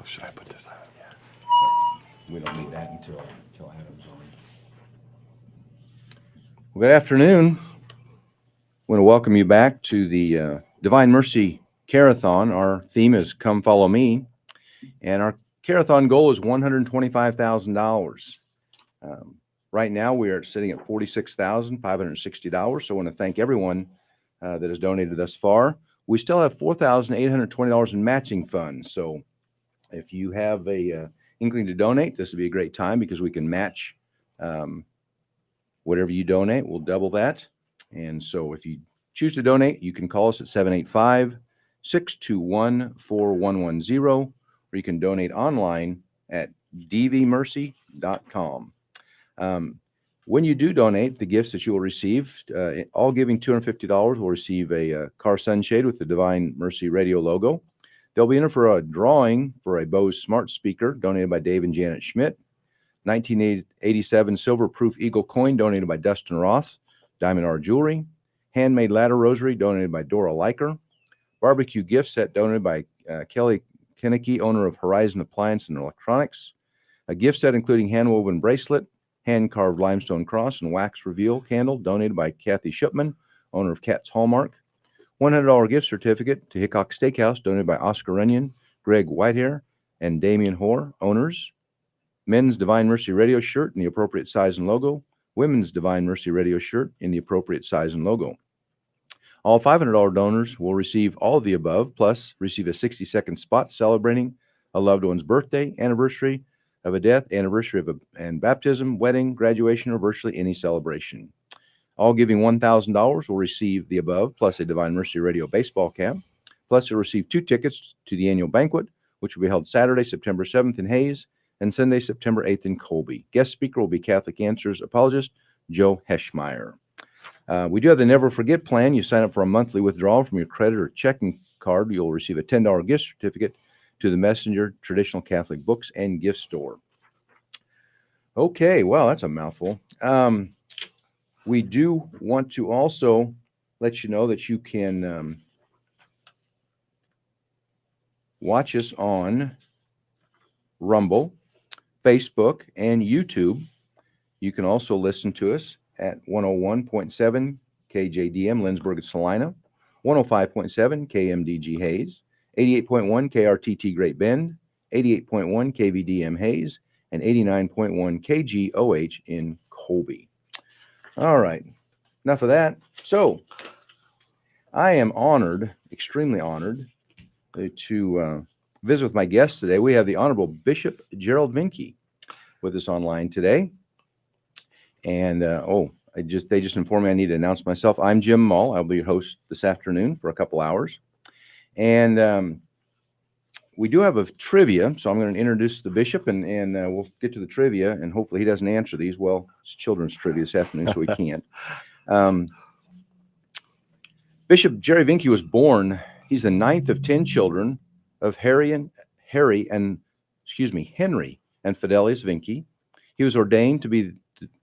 Should I put this on? Yeah. We don't need that until Adam's on. Well, good afternoon. I want to welcome you back to the Divine Mercy Care-a-thon. Our theme is Come Follow Me, and our Care-a-thon goal is $125,000. Right now, we are sitting at $46,560. So I want to thank everyone that has donated thus far. We still have $4,820 in matching funds. So if you have a inkling to donate, this would be a great time because we can match whatever you donate. We'll double that. And so if you choose to donate, you can call us at 785-621-4110, or you can donate online at dvmercy.com. When you do donate, the gifts that you will receive, all giving $250 will receive a car sunshade with the Divine Mercy Radio logo. They'll be in for a drawing for a Bose smart speaker donated by Dave and Janet Schmidt. 1987 silver proof eagle coin donated by Dustin Roth. Diamond R Jewelry. Handmade ladder rosary donated by Dora Liker. Barbecue gift set donated by Kelly Kinnicky, owner of Horizon Appliance and Electronics. A gift set including hand-woven bracelet, hand-carved limestone cross, and wax reveal candle donated by Kathy Shipman, owner of Kat's Hallmark. $100 gift certificate to Hickok Steakhouse donated by Oscar Runyon, Greg Whitehair, and Damian Hoare, owners. Men's Divine Mercy Radio shirt in the appropriate size and logo. Women's Divine Mercy Radio shirt in the appropriate size and logo. All $500 donors will receive all of the above, plus receive a 60-second spot celebrating a loved one's birthday, anniversary of a death, anniversary of and baptism, wedding, graduation, or virtually any celebration. All giving $1,000 will receive the above, plus a Divine Mercy Radio baseball cap. Plus, they'll receive 2 tickets to the annual banquet, which will be held Saturday, September 7th in Hayes, and Sunday, September 8th in Colby. Guest speaker will be Catholic Answers apologist Joe Heschmeyer. We do have the Never Forget plan. You sign up for a monthly withdrawal from your credit or checking card. You'll receive a $10 gift certificate to the Messenger Traditional Catholic Books and Gift Store. Okay, well, that's a mouthful. We do want to also let you know that you can watch us on Rumble, Facebook, and YouTube. You can also listen to us at 101.7 KJDM Lindsborg at Salina, 105.7 KMDG Hayes, 88.1 KRTT Great Bend, 88.1 KVDM Hayes, and 89.1 KGOH in Colby. All right, enough of that. So I am honored, extremely honored, to visit with my guest today. We have the Honorable Bishop Gerald Vincke with us online today. And they just informed me I need to announce myself. I'm Jim Mull. I'll be your host this afternoon for a couple hours. And we do have a trivia, so I'm going to introduce the bishop, and we'll get to the trivia, and hopefully he doesn't answer these. Well, it's children's trivia this afternoon, so he can't. Bishop Jerry Vincke was born. He's the 9th of 10 children of Henry and Fidelis Vincke. He was ordained to be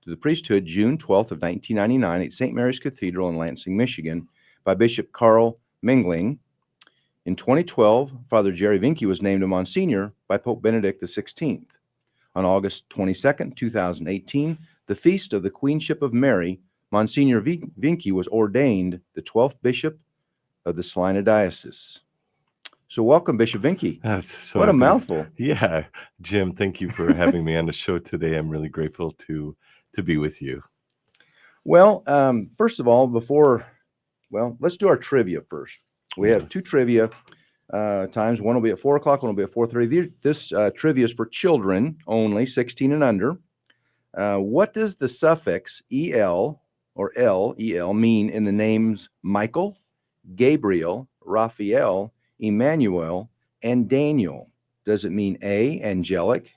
the priesthood June 12th of 1999 at St. Mary's Cathedral in Lansing, Michigan, by Bishop Carl Mengling. In 2012, Father Jerry Vincke was named a Monsignor by Pope Benedict XVI. On August 22nd, 2018, the feast of the Queenship of Mary, Monsignor Vincke was ordained the 12th Bishop of the Salina Diocese. So welcome, Bishop Vincke. That's so what a mouthful. Yeah, Jim, thank you for having me on the show today. I'm really grateful to be with you. Well, first of all, let's do our trivia first. We have 2 trivia times. One will be at 4 o'clock, one will be at 4:30. This trivia is for children only, 16 and under. What does the suffix EL or LEL mean in the names Michael, Gabriel, Raphael, Emmanuel, and Daniel? Does it mean A, angelic,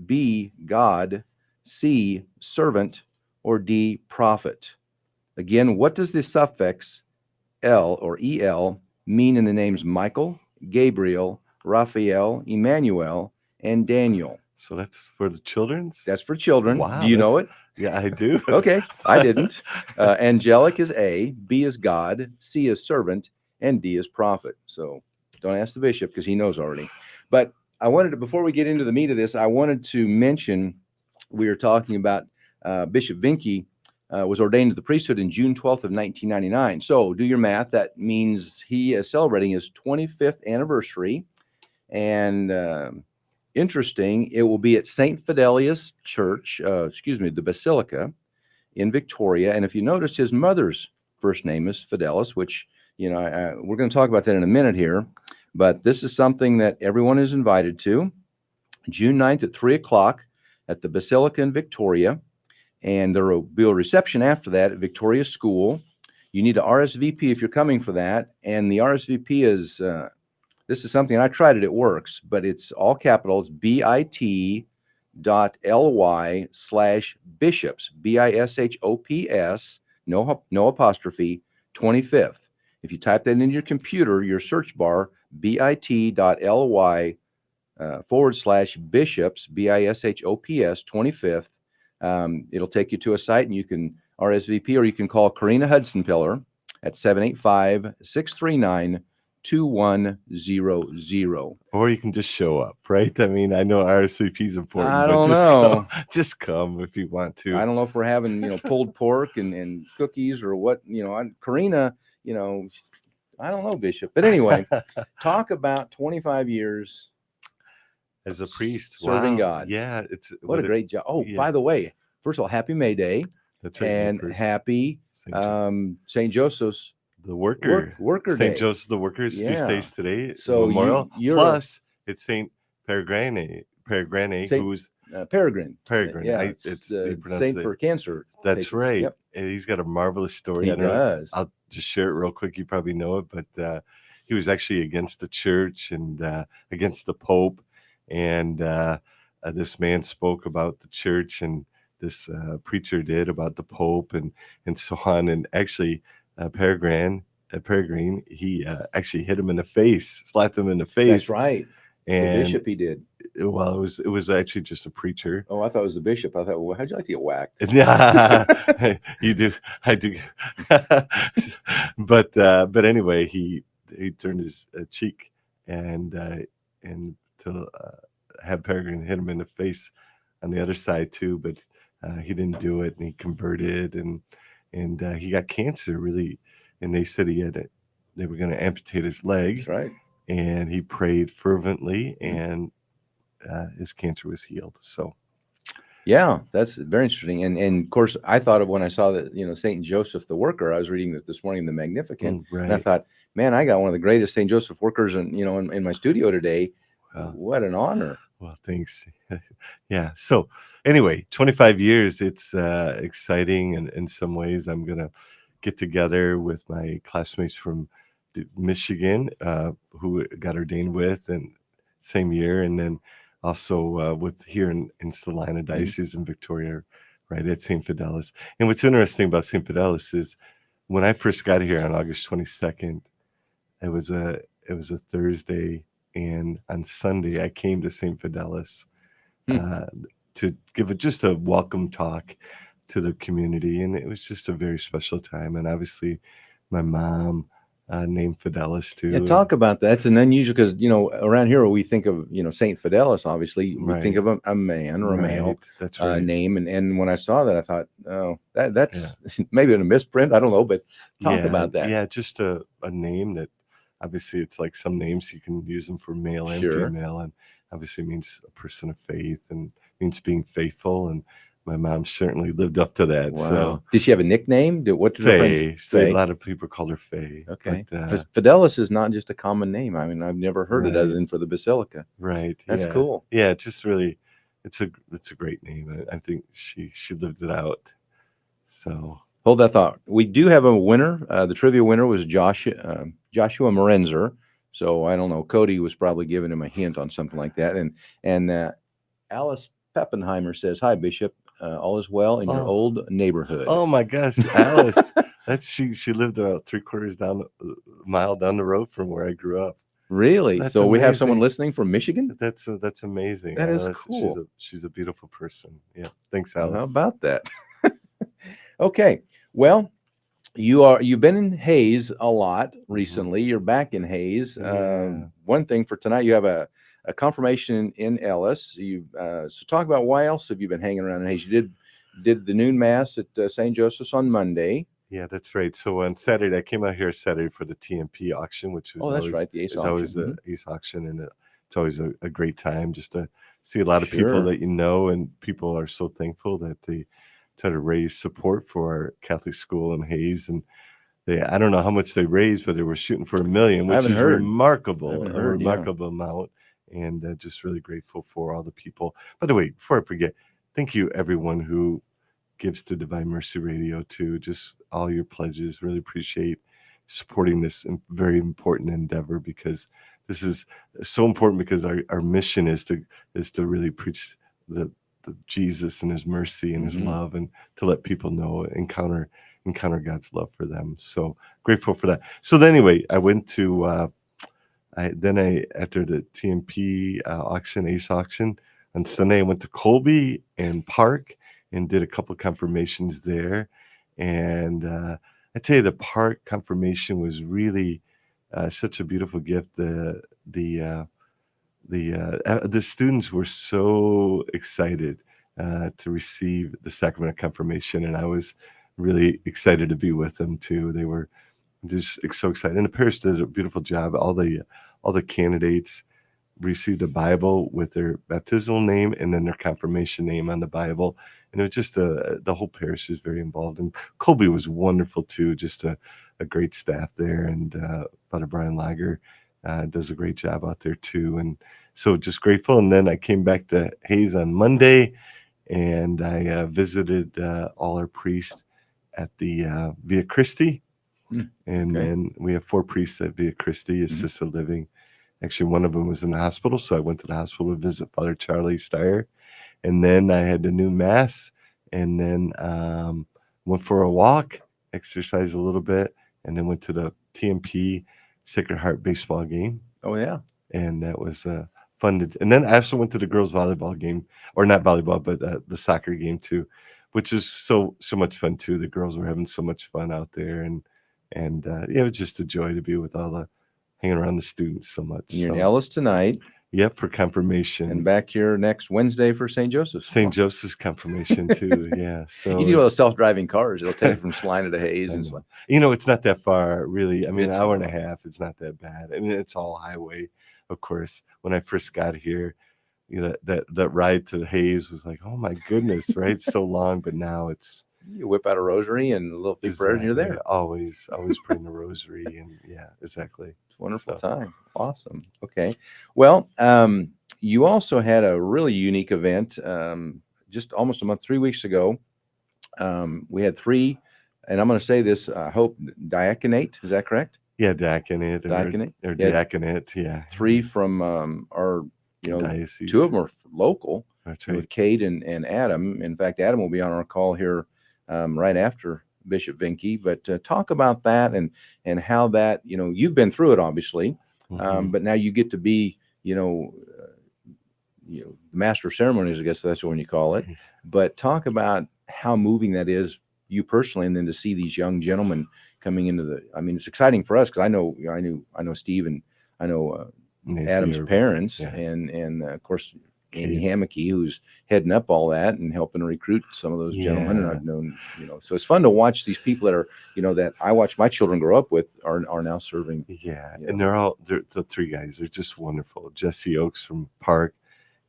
B, God, C, servant, or D, prophet? Again, what does the suffix L or EL mean in the names Michael, Gabriel, Raphael, Emmanuel, and Daniel? So that's for the children's? That's for children. Wow, do you know it? Yeah, I do. Okay, I didn't. Angelic is A, B is God, C is servant, and D is prophet. So don't ask the bishop because he knows already. But I wanted to, before we get into the meat of this, I wanted to mention, we were talking about Bishop Vincke was ordained to the priesthood in June 12th of 1999. So do your math. That means he is celebrating his 25th anniversary. And interesting, it will be at St. Fidelius Church, the Basilica in Victoria. And if you notice, his mother's first name is Fidelis, which, we're going to talk about that in a minute here. But this is something that everyone is invited to. June 9th at 3 o'clock at the Basilica in Victoria. And there will be a reception after that at Victoria School. You need to RSVP if you're coming for that. And the RSVP is, this is something, I tried it, it works, but it's all capitals, bit.ly/bishops, BISHOPS, no apostrophe, 25th. If you type that into your computer, your search bar, bit.ly/bishops, BISHOPS, 25th, it'll take you to a site and you can RSVP, or you can call Karina Hudson-Pillar at 785-639-2100. Or you can just show up, right? I mean, I know RSVP is important, I but don't just know. just come if you want to. I don't know if we're having, pulled pork and cookies or what, Karina, I don't know, Bishop. But anyway, talk about 25 years as a priest serving wow. God. Yeah, it's what a great job. Oh, yeah. By the way, first of all, happy May Day. That's right, and happy St. Joseph's the worker Day. St. Joseph the Worker's feast days today. So Memorial. you're Plus it's Saint Peregrine, who's Peregrine. Yeah, it's saint for cancer. That's patients. right. Yep. And he's got a marvelous story. He does. I'll just share it real quick. You probably know it, but he was actually against the church and against the Pope. And this man spoke about the church, and this preacher did about the Pope and so on. And actually, Peregrine, he actually hit him in the face, slapped him in the face. That's right. And the bishop, he did. Well, it was actually just a preacher. Oh, I thought it was the bishop. I thought, well, how'd you like to get whacked? You do, I do. But anyway, he turned his cheek and to have Peregrine hit him in the face on the other side too. But he didn't do it, and he converted, and he got cancer really. And they said they were going to amputate his leg. That's right. And he prayed fervently, and his cancer was healed. So, yeah, that's very interesting. And of course, I thought of when I saw that, Saint Joseph the Worker. I was reading that this morning, the Magnificat, right. And I thought, man, I got one of the greatest Saint Joseph Workers, in my studio today. What an honor! Well, thanks. Yeah. So, anyway, 25 years. It's exciting, and in some ways, I'm gonna get together with my classmates from Michigan, who got ordained with, and same year, and then also with here in Salina Diocese in Victoria, right at St. Fidelis. And what's interesting about St. Fidelis is when I first got here on August 22nd, it was a Thursday, and on Sunday I came to St. Fidelis to give just a welcome talk to the community, and it was just a very special time. And obviously, my mom named Fidelis too. Yeah, talk about that. It's an unusual, because around here we think of Saint Fidelis. Obviously, we think of a man or a male. That's right. Name, and when I saw that, I thought, oh, that's maybe a misprint. I don't know, but talk about that. Yeah, just a name that obviously it's like some names you can use them for male and female, and obviously means a person of faith and means being faithful. And my mom certainly lived up to that. Wow. So, did she have a nickname? What did Faye? Faye? A lot of people called her Faye. Okay. But, Fidelis is not just a common name. I mean, I've never heard it other than for the Basilica. Right. That's cool. Yeah, it's just really, it's a great name. I think she lived it out. So hold that thought. We do have a winner. The trivia winner was Joshua Morenzer. So I don't know. Cody was probably giving him a hint on something like that. And Alice Peppenheimer says, "Hi, Bishop. All is well in your old neighborhood." Oh my gosh, Alice! She lived about 3/4 mile down the road from where I grew up. Really? That's so amazing. We have someone listening from Michigan? That's amazing. That Alice, is cool. She's a beautiful person. Yeah. Thanks, Alice. How about that? Okay. Well, you've been in Hayes a lot recently. You're back in Hayes. Yeah. One thing for tonight, you have a a confirmation in Ellis. You so talk about why else have you been hanging around in Hayes? You did the noon mass at St. Joseph's on Monday. Yeah, that's right. So on Saturday, I came out here Saturday for the TMP auction, which was Oh, that's right, the Ace is always auction. the Ace auction, and it's always a great time just to see a lot of people Sure. that you know, and people are so thankful that they try to raise support for our Catholic school in Hayes, and I don't know how much they raised, but they were shooting for $1 million, I which haven't is heard. remarkable, a Yeah. remarkable amount, and just really grateful for all the people. By the way, before I forget, thank you everyone who gives to Divine Mercy Radio too. Just all your pledges. Really appreciate supporting this very important endeavor, because this is so important, because our mission is to really preach the Jesus and his mercy and his Mhm. love, and to let people know, encounter God's love for them. So grateful for that. So then anyway, I went to after the TMP auction, Ace auction on Sunday, I went to Colby and Park and did a couple confirmations there. And I tell you, the Park confirmation was really such a beautiful gift. The students were so excited to receive the sacrament of confirmation, and I was really excited to be with them too. They were just so excited, and the parish did a beautiful job. All the candidates received a Bible with their baptismal name and then their confirmation name on the Bible. And it was just the whole parish is very involved. And Colby was wonderful too, just a great staff there. And Father Brian Lager does a great job out there too. And so just grateful. And then I came back to Hayes on Monday, and I visited all our priests at the Via Christi. And Okay. then we have 4 priests at Via Christi, assisted living. Actually, one of them was in the hospital, so I went to the hospital to visit Father Charlie Steyer. And then I had the noon mass, and then went for a walk, exercised a little bit, and then went to the TMP Sacred Heart baseball game. Oh yeah. And that was fun. And then I also went to the girls' volleyball game, or not volleyball, but the soccer game too, which is so much fun too. The girls were having so much fun out there, and yeah, it was just a joy to be with hanging around the students so much. And you're in So, Ellis tonight, yep, for confirmation. and back here next Wednesday for St. Joseph's. St. Joseph's confirmation too. Yeah. So You need all those self-driving cars. It'll take you from Salina to Hayes. I And know. It's not that far, really. I mean, It's an hour and a not. half. It's not that bad. I mean, it's all highway, of course. When I first got here, that ride to Hayes was like, oh my goodness, right? So long, but now it's you whip out a rosary and a little few prayers, and you're there. Always praying the rosary, and yeah, exactly. It's a wonderful So, time. Awesome. Okay. Well, you also had a really unique event just almost a month, 3 weeks ago. We had 3, and I'm going to say this, I hope, diaconate. Is that correct? yeah, diaconate Diaconate? or Yeah. diaconate, yeah. 3 from our, Diocese. 2 of them are local. That's With right. Kate and Adam. In fact, Adam will be on our call here right after Bishop Vincke. But talk about that and how that, you've been through it, obviously, Mhm. but now you get to be, the master of ceremonies, I guess that's what you call it. Mhm. But talk about how moving that is, you personally, and then to see these young gentlemen coming into I mean, it's exciting for us because I know Steve, and I know Nancy Adam's Urban. parents, Yeah. and of course Andy Kids. Hammocky, who's heading up all that and helping recruit some of those gentlemen. And Yeah. I've known, so it's fun to watch these people that are, that I watch my children grow up with are now serving. Yeah, you and know. they're the 3 guys. They're just wonderful. Jesse Oakes from Park,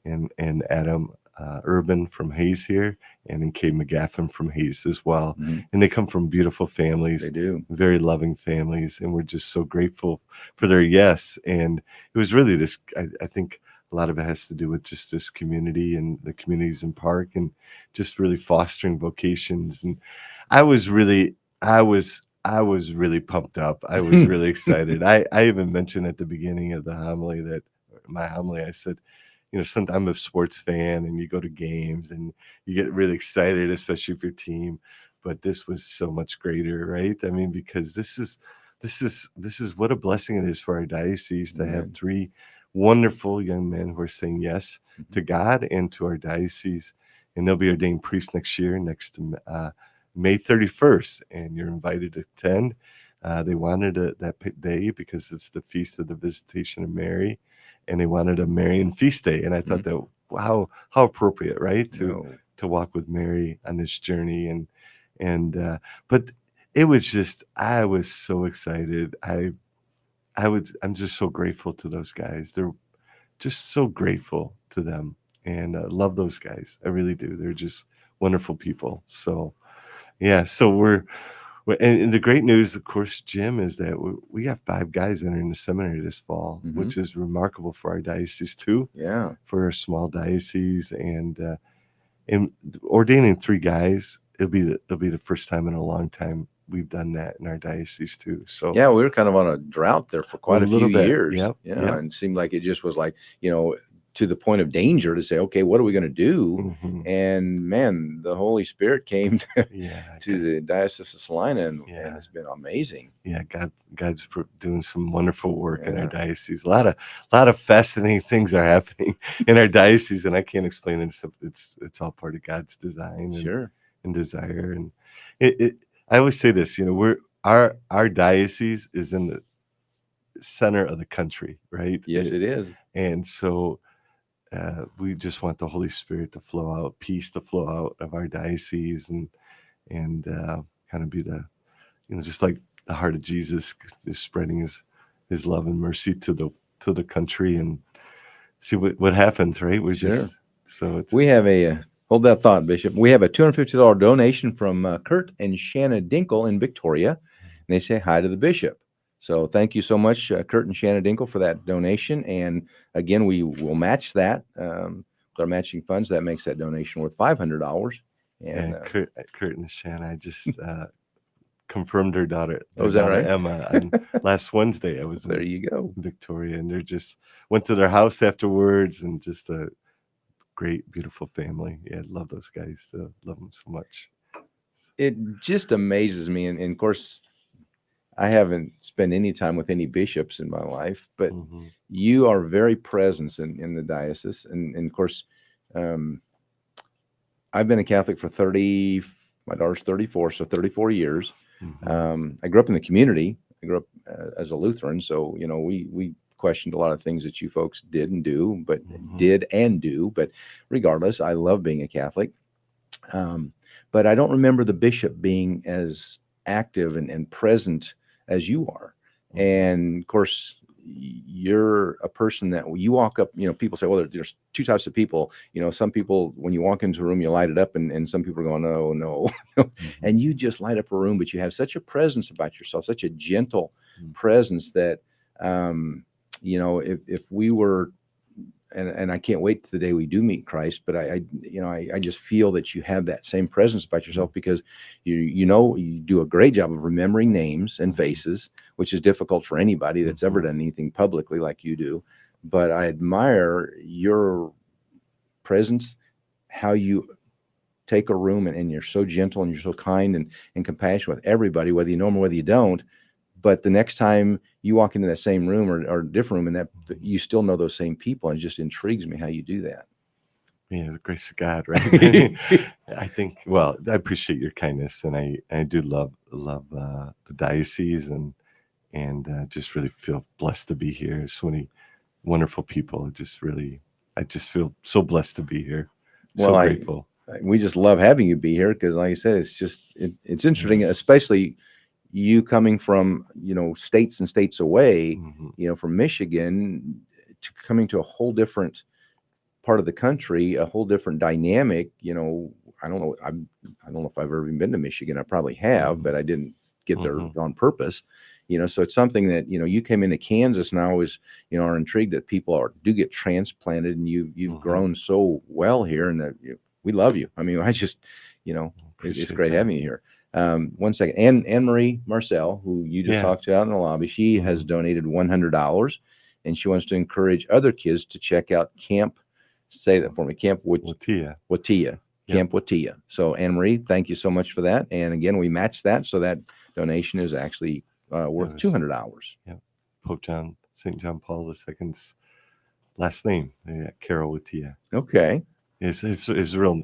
and Adam Urban from Hayes here, and then Kay McGaffin from Hayes as well. Mhm. And they come from beautiful families, They do. very loving families, and we're just so grateful for their yes. And it was really this. I think a lot of it has to do with just this community and the communities in Park, and just really fostering vocations. And I was really pumped up. I was really excited. I even mentioned at the beginning of the homily my homily, I said, sometimes I'm a sports fan, and you go to games and you get really excited, especially if your team. But this was so much greater, right? I mean, because this is what a blessing it is for our diocese to have Amen. 3 wonderful young men who are saying yes Mhm. to God and to our diocese, and they'll be ordained priests next year, May 31st, and you're invited to attend. They wanted that day because it's the feast of the Visitation of Mary, and they wanted a Marian feast day. And I thought that, wow, how appropriate, right? To walk with Mary on this journey. But it was just, I was so excited. I'm just so grateful to those guys. They're just so grateful to them, and love those guys. I really do. They're just wonderful people. So yeah, so and the great news, of course, Jim, is that we got 5 guys entering the seminary this fall, which is remarkable for our diocese too. Yeah. For a small diocese, and ordaining 3 guys, it'll be the first time in a long time we've done that in our diocese too. So yeah, we were kind of on a drought there for quite a few years. Yep. And it seemed like it just was like, to the point of danger to say, okay, what are we going to do? And man, the Holy Spirit came to the Diocese of Salina, and it's been amazing. Yeah, God's doing some wonderful work in our diocese. A lot of fascinating things are happening in our diocese, and I can't explain it. It's all part of God's design and desire. And I always say this, our diocese is in the center of the country, right? Yes, it is. And so we just want the Holy Spirit to flow out, peace to flow out of our diocese, and kind of be the, just like the heart of Jesus, is spreading his love and mercy to the country, and see what happens, right? We have hold that thought, Bishop. We have a $250 donation from Kurt and Shanna Dinkle in Victoria, and they say hi to the Bishop. So thank you so much, Kurt and Shanna Dinkle, for that donation. And again, we will match that with our matching funds. That makes that donation worth $500. And Kurt and Shanna, I just confirmed her daughter. Oh, is that right? Emma, on last Wednesday. I was there. You go, in Victoria, and they just went to their house afterwards, and just a great, beautiful family. Yeah, I love those guys. Love them so much. It just amazes me, and of course, I haven't spent any time with any bishops in my life, but you are very present in the diocese. And of course, I've been a Catholic for my daughter's 34, so 34 years. I grew up in the community. I grew up as a Lutheran. So, we questioned a lot of things that you folks did and do, but regardless, I love being a Catholic. But I don't remember the bishop being as active and present as you are. And of course, you're a person that when you walk up, people say, well, there's 2 types of people. Some people, when you walk into a room, you light it up, and some people are going, no. And you just light up a room, but you have such a presence about yourself, such a gentle presence that, if we were, and I can't wait to the day we do meet Christ, but I just feel that you have that same presence about yourself, because you do a great job of remembering names and faces, which is difficult for anybody that's ever done anything publicly like you do. But I admire your presence, how you take a room, and you're so gentle, and you're so kind and compassionate with everybody, whether you know them or whether you don't. But the next time you walk into that same room or a different room, and that you still know those same people, and it just intrigues me how you do that. Yeah, the grace of God, right? I think. Well, I appreciate your kindness, and I do love the diocese, and just really feel blessed to be here. So many wonderful people. I just feel so blessed to be here. So grateful. We just love having you be here, because, like I said, it's interesting, especially you coming from, states and states away, from Michigan, to coming to a whole different part of the country, a whole different dynamic. I don't know. I don't know if I've ever even been to Michigan. I probably have, but I didn't get there on purpose. So it's something that, you came into Kansas, and I always, are intrigued that people do get transplanted, and you've grown so well here, and that we love you. I mean, I just, it's great having you here. 1 second. Anne Marie Marcel, who you just talked to out in the lobby, she has donated $100, and she wants to encourage other kids to check out Camp. Say that for me. Camp Watia. Camp Watia. So, Anne Marie, thank you so much for that. And again, we match that, so that donation is actually worth $200. Yeah. Pope St. John Paul II's last name, Care-a-thon. Okay. His real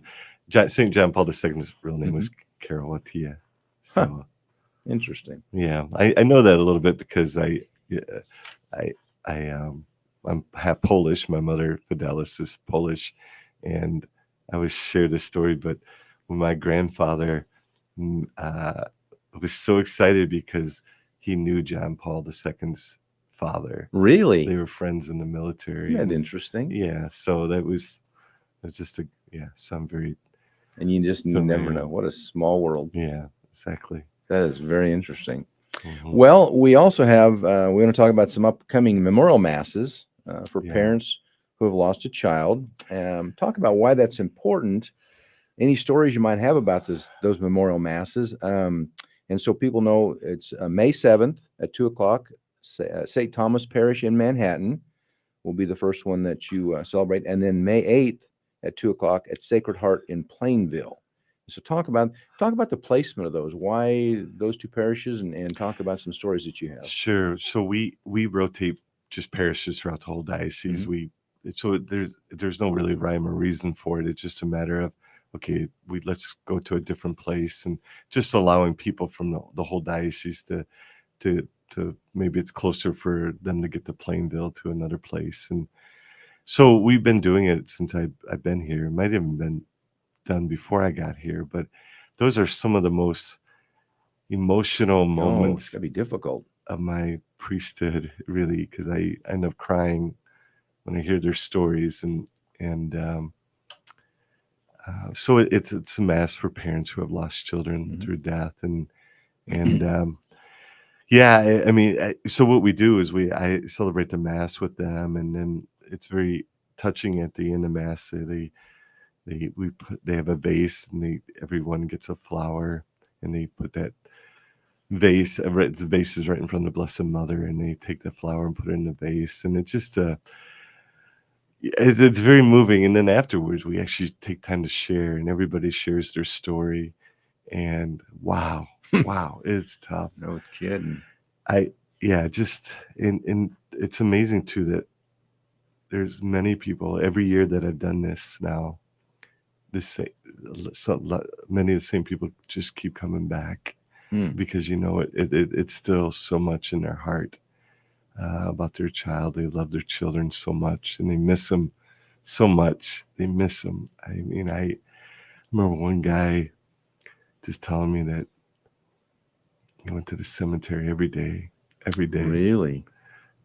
St. John Paul II's real name was Care-a-thon. So interesting. Yeah, I know that a little bit, because I I'm half Polish. My mother, Fidelis, is Polish, and I always share this story. But when my grandfather mm, uh, was so excited because he knew John Paul II's father. Really? They were friends in the military, Isn't that and interesting? yeah, so it was just a yeah. So I'm very And you just never familiar. know. What a small world. Yeah, exactly. That is very interesting. Hmm. Well, we also have, we want to talk about some upcoming memorial masses for Yeah, parents who have lost a child. Talk about why that's important. Any stories you might have about those memorial masses. And so people know it's May 7th at 2 o'clock, St. Thomas Parish in Manhattan will be the first one that you celebrate. And then May 8th at 2 o'clock at Sacred Heart in Plainville. So talk about the placement of those, why those two parishes, and talk about some stories that you have. sure. So we rotate just parishes throughout the whole diocese. Mhm. So there's no really rhyme or reason for it. It's just a matter of okay, we let's go to a different place and just allowing people from the whole diocese to maybe it's closer for them to get to Plainville to another place. And so we've been doing it since I've been here. It might have even been done before I got here, but those are some of the most emotional Oh, it's moments gonna be difficult. of my priesthood, really, because I end up crying when I hear their stories. And so it's a mass for parents who have lost children Mhm. through death. And yeah, I mean, so what we do is I celebrate the mass with them, and then it's very touching at the end of mass. They have a vase, and everyone gets a flower, and they put that vase. The vase is right in front of the Blessed Mother, and they take the flower and put it in the vase, and it's just it's very moving. And then afterwards, we actually take time to share, and everybody shares their story. And wow, it's tough. No kidding. I yeah, just in it's amazing too that there's many people every year that have done this now. This many of the same people just keep coming back Hmm. because it's still so much in their heart about their child. They love their children so much, and they miss them so much. They miss them. I mean, I remember one guy just telling me that he went to the cemetery every day, Really?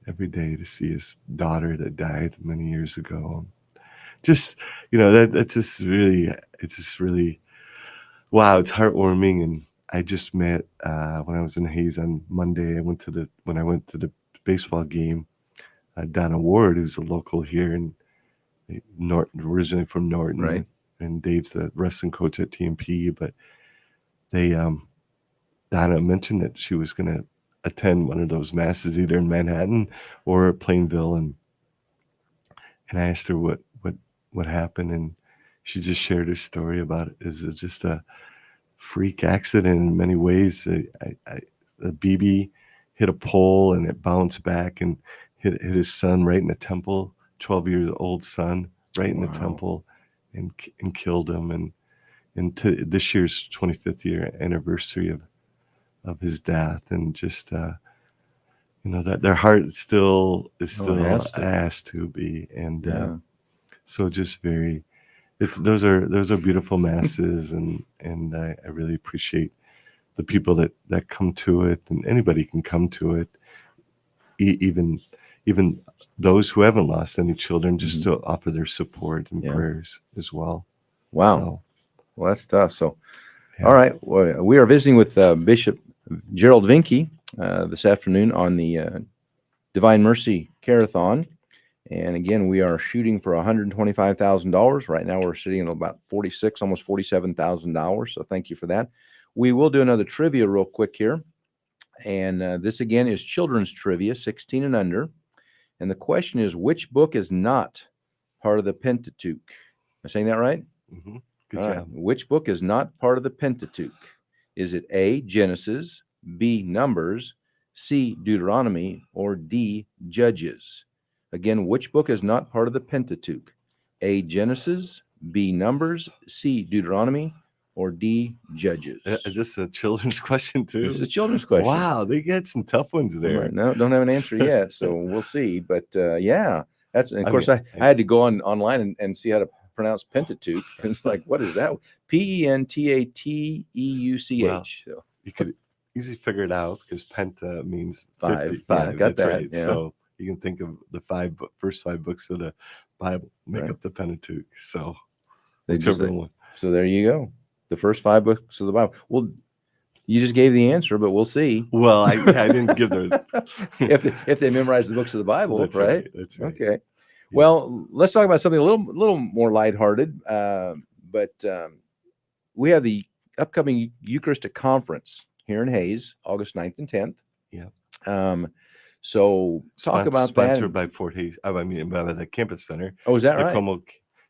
every day to see his daughter that died many years ago. Just that's just really wow. It's heartwarming. And I just met when I was in Hayes on Monday. When I went to the baseball game. Donna Ward, who's a local here and Norton, originally from Right. Norton, and Dave's the wrestling coach at TMP. But they Donna mentioned that she was going to attend one of those masses either in Manhattan or Plainville, and I asked her what happened, and she just shared her story about it. It was just a freak accident in many ways. A BB hit a pole and it bounced back and hit his son right in the temple, 12-year-old son, right in the Wow. temple, and killed him. And to this year's 25th year anniversary of his death, and just that their heart is Oh, it still has to. has to be. And Yeah. so just very it's those are beautiful masses, and I really appreciate the people that come to it, and anybody can come to it, even those who haven't lost any children, just Mhm. to offer their support and Yeah. prayers as well. Wow. So Well, that's tough. So, all yeah. right. Well, we are visiting with Bishop Gerald Vincke this afternoon on the Divine Mercy Care-a-thon. And again, we are shooting for $125,000. Right now, we're sitting at about 46, almost $47,000. So thank you for that. We will do another trivia real quick here. And this again is children's trivia, 16 and under. And the question is, which book is not part of the Pentateuch? Am I saying that right? Hmm. Good All right. job. Which book is not part of the Pentateuch? Is it A, Genesis, B, Numbers, C, Deuteronomy, or D, Judges? Again, which book is not part of the Pentateuch? A, Genesis, B, Numbers, C, Deuteronomy, or D, judges? This is a children's question too. This is a children's question. Wow, they get some tough ones there. No, don't have an answer yet, so we'll see. But yeah, that's, and of I course, mean, I had to go online and see how to pronounce Pentateuch. It's like, what is that? Pentateuch. Well, So you could easily figure it out because penta means 5. 50. Yeah, Yeah, got that's that. right. Yeah. So you can think of the first five books of the Bible make Right. up the Pentateuch. So They just, whichever one. so there you go. The first 5 books of the Bible. Well, you just gave the answer, but we'll see. Well, I didn't give the. if they memorize the books of the Bible, That's right? That's right. Okay. Well, let's talk about something a little more lighthearted. But we have the upcoming Eucharistic Conference here in Hayes, August 9th and 10th. Yeah. So talk about that. Sponsored by Fort Hayes. I mean, by the campus center. Oh, is that the right? Como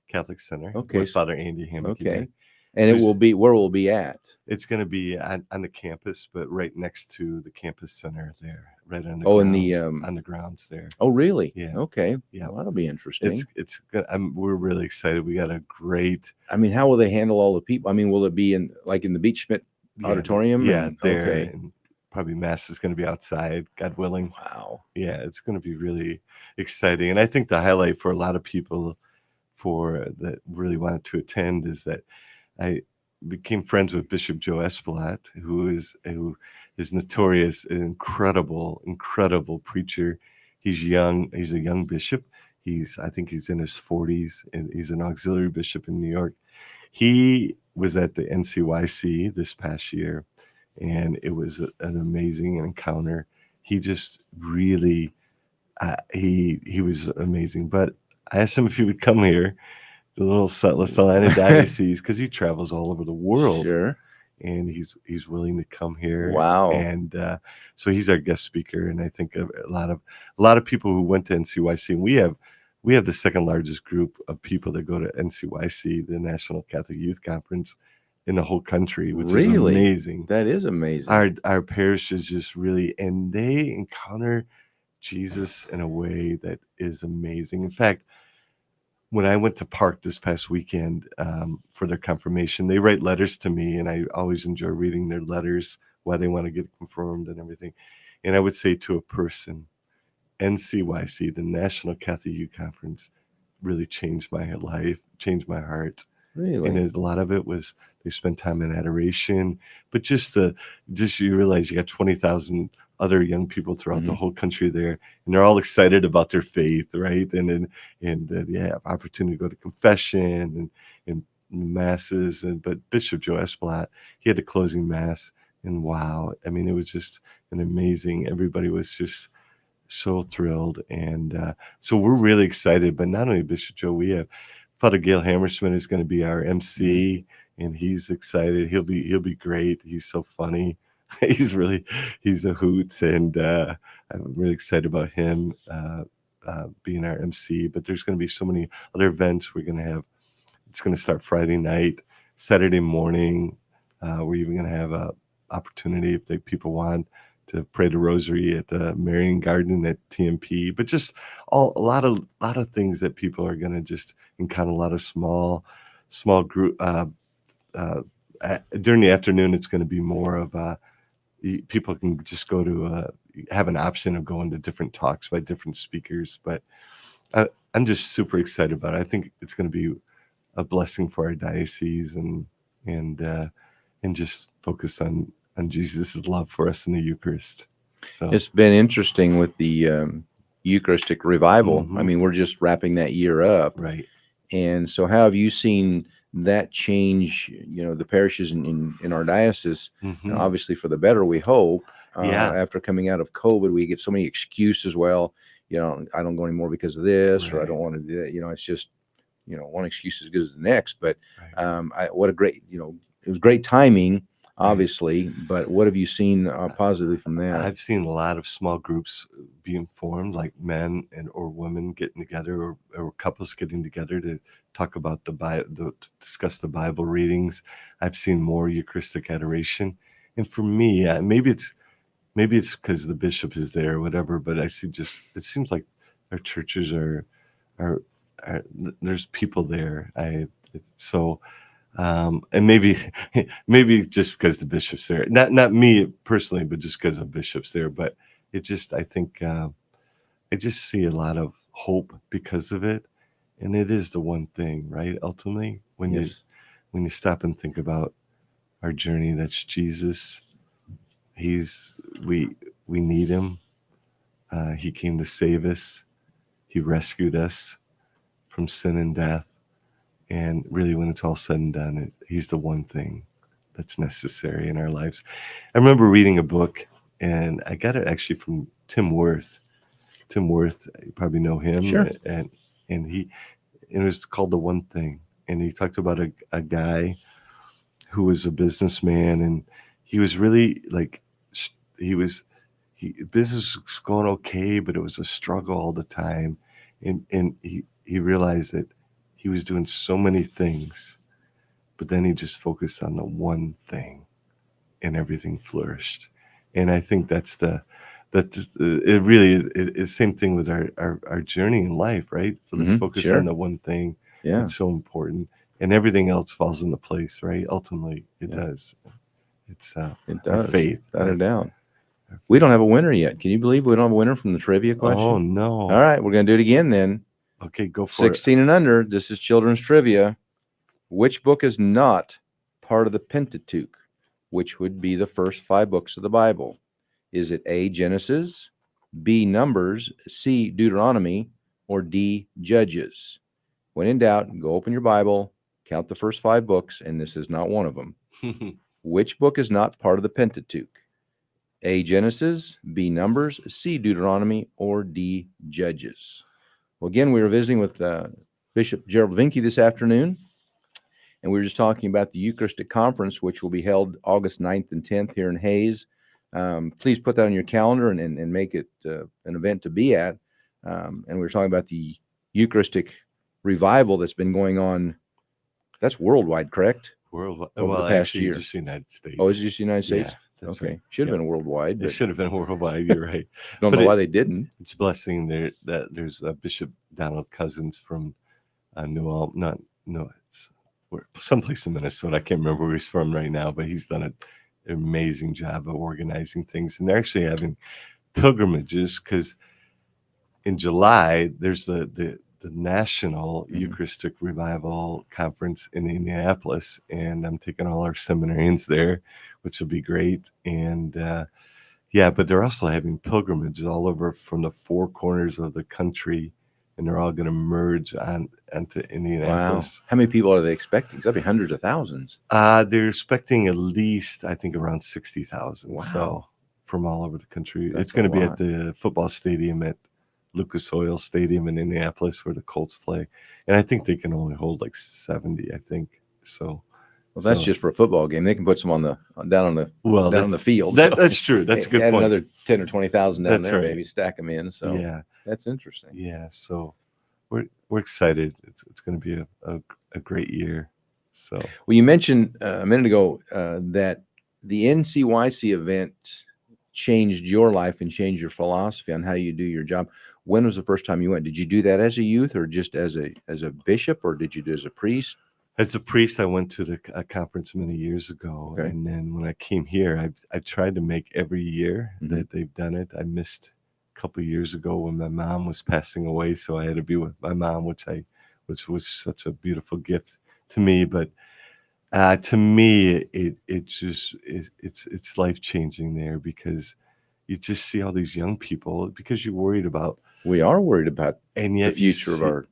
Catholic Center. Okay. With Father Andy Hammock. Okay. And it will be, where will it be at? It's going to be on the campus, but right next to the campus center there, right on the on the grounds there. Oh, really? Yeah. Okay. Yeah. Well, that'll be interesting. It's good. We're really excited. We got a great. I mean, how will they handle all the people? I mean, will it be in the Beach Schmidt auditorium? Yeah, there. Okay. And probably mass is going to be outside, God willing. Wow. Yeah, it's going to be really exciting. And I think the highlight for a lot of people that really wanted to attend is that I became friends with Bishop Joe Esplat, who is notorious, an incredible preacher. He's young. He's a young bishop. I think he's in his 40s, and he's an auxiliary bishop in New York. He was at the NCYC this past year, and it was an amazing encounter. He just really, he was amazing. But I asked him if he would come here, the little Salina Diocese, because he travels all over the world. Sure. And he's willing to come here. Wow. And so he's our guest speaker. And I think a lot of people who went to NCYC, and we have the second largest group of people that go to NCYC, the National Catholic Youth Conference, in the whole country, which is amazing. That is amazing. Our parish is just really, and they encounter Jesus in a way that is amazing. In fact, when I went to Park this past weekend for their confirmation, they write letters to me, and I always enjoy reading their letters, why they want to get confirmed and everything. And I would say to a person, NCYC, the National Catholic Youth Conference, really changed my life, changed my heart. Really? And a lot of it was they spent time in adoration, but just you realize you got 20,000 other young people throughout the whole country there, and they're all excited about their faith, right? And opportunity to go to confession and masses. But Bishop Joe Esplat, he had the closing mass, and wow, I mean, it was just an amazing. Everybody was just so thrilled, and so we're really excited. But not only Bishop Joe, we have Father Gail Hammersmith is going to be our MC, and he's excited. He'll be great. He's so funny. He's a hoot, and I'm really excited about him being our MC. But there's going to be so many other events we're going to have. It's going to start Friday night, Saturday morning. We're even going to have a opportunity if people want to pray the rosary at the Marian Garden at TMP, but just a lot of things that people are going to just encounter. A lot of small group during the afternoon. It's going to be more of people can just go to have an option of going to different talks by different speakers. But I'm just super excited about it. I think it's going to be a blessing for our diocese and just focus on Jesus' love for us in the Eucharist. So it's been interesting with the Eucharistic revival. I mean, we're just wrapping that year up, right? And so, how have you seen that change? The parishes in our diocese, obviously for the better, we hope. After coming out of COVID, we get so many excuses. Well, I don't go anymore because of this, or I don't want to do that. It's just, one excuse is as good as the next. But what a great, it was great timing. Obviously, but what have you seen positively from that? I've seen a lot of small groups being formed, like men or women getting together, or couples getting together to talk about the Bible, discuss the Bible readings. I've seen more Eucharistic adoration, and for me, maybe it's because the bishop is there or whatever. But I see it seems like our churches are there's people there. So And maybe maybe just because the bishop's there, not me personally, but just because the bishop's there. But it just I think I just see a lot of hope because of it, and it is the one thing, right? Ultimately, Yes. when you stop and think about our journey, that's Jesus. He's we need him. He came to save us. He rescued us from sin and death. And really, when it's all said and done, he's the one thing that's necessary in our lives. I remember reading a book, and I got it actually from Tim Worth. Tim Worth, you probably know him, Sure. and it was called The One Thing. And he talked about a guy who was a businessman, and he was really like he was business was going okay, but it was a struggle all the time, and he realized that he was doing so many things, but then he just focused on the one thing, and everything flourished. And I think it really is same thing with our journey in life, right? So let's focus on Sure. the one thing Yeah. that's so important, and everything else falls into place, right? Ultimately, it Yeah. does. It's It our does. faith. Without a doubt. Our We don't faith. have a winner yet. Can you believe we don't have a winner from the trivia Oh question? no! All right, we're going to do it again then. Okay, go for it. 16 and under. This is children's trivia. Which book is not part of the Pentateuch? Which would be the first 5 books of the Bible? Is it A, Genesis, B, Numbers, C, Deuteronomy, or D, Judges? When in doubt, go open your Bible, count the first 5 books, and this is not one of them. Which book is not part of the Pentateuch? A, Genesis, B, Numbers, C, Deuteronomy, or D, Judges? Well, again, we were visiting with Bishop Gerald Vincke this afternoon, and we were just talking about the Eucharistic Conference, which will be held August 9th and 10th here in Hayes. Please put that on your calendar and make it an event to be at. And we were talking about the Eucharistic revival that's been going on. That's worldwide, correct? Worldwide. Over Well, the past actually, year. just the United States. Oh, is it just the United States? Yeah, that's Okay. right. Should have Yep. been worldwide, It but should have been worldwide. You're right. don't But know why they didn't. it's a blessing there that there's Bishop Donald Cousins from New Ulm, not no, it's someplace in Minnesota. I can't remember where he's from right now, but he's done an amazing job of organizing things, and they're actually having pilgrimages because in July there's the National Eucharistic Revival Conference in Indianapolis, and I'm taking all our seminarians there, which will be great. And yeah, but they're also having pilgrimages all over from the 4 corners of the country, and they're all going to merge onto Wow. Indianapolis. How many people are they expecting? 'Cause that'd be hundreds of thousands. They're expecting at least, I think, around 60,000. Wow. So from all over the country, That's it's going to a be lot. at the football stadium at Lucas Oil Stadium in Indianapolis, where the Colts play, and I think they can only hold like 70. I think so. Well, that's just for a football game. They can put some on the down on the field. So That's true. That's a good add point. another 10 or 20,000 down That's there, right. maybe stack them in. So Yeah, that's interesting. yeah. So we're excited. It's going to be a great year. So Well, you mentioned a minute ago that the NCYC event changed your life and changed your philosophy on how you do your job. When was the first time you went? Did you do that as a youth, or just as a bishop, or did you do it as a priest? as a priest, I went to a conference many years ago, Okay. and then when I came here, I tried to make every year that they've done it. I missed a couple of years ago when my mom was passing away, so I had to be with my mom, which was such a beautiful gift to me. But to me, it just it's life changing there, because you just see all these young people, because you're worried about, We are worried about and the yet you future of see, our.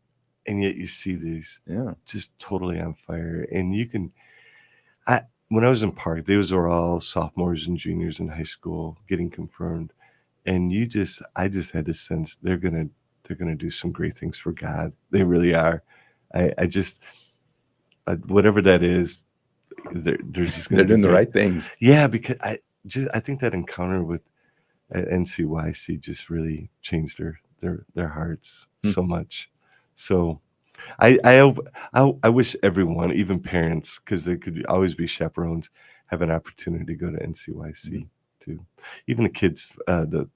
and yet you see these Yeah. just totally on fire, and you can. When I was in Park, those were all sophomores and juniors in high school getting confirmed, and I just had this sense they're gonna do some great things for God. They really are. I just whatever that is, there's just They're gonna be doing the great. right things. Yeah, because I think that encounter with NCYC just really changed their hearts so much. So I wish everyone, even parents, because there could always be chaperones, have an opportunity to go to NCYC too. Even the kids, the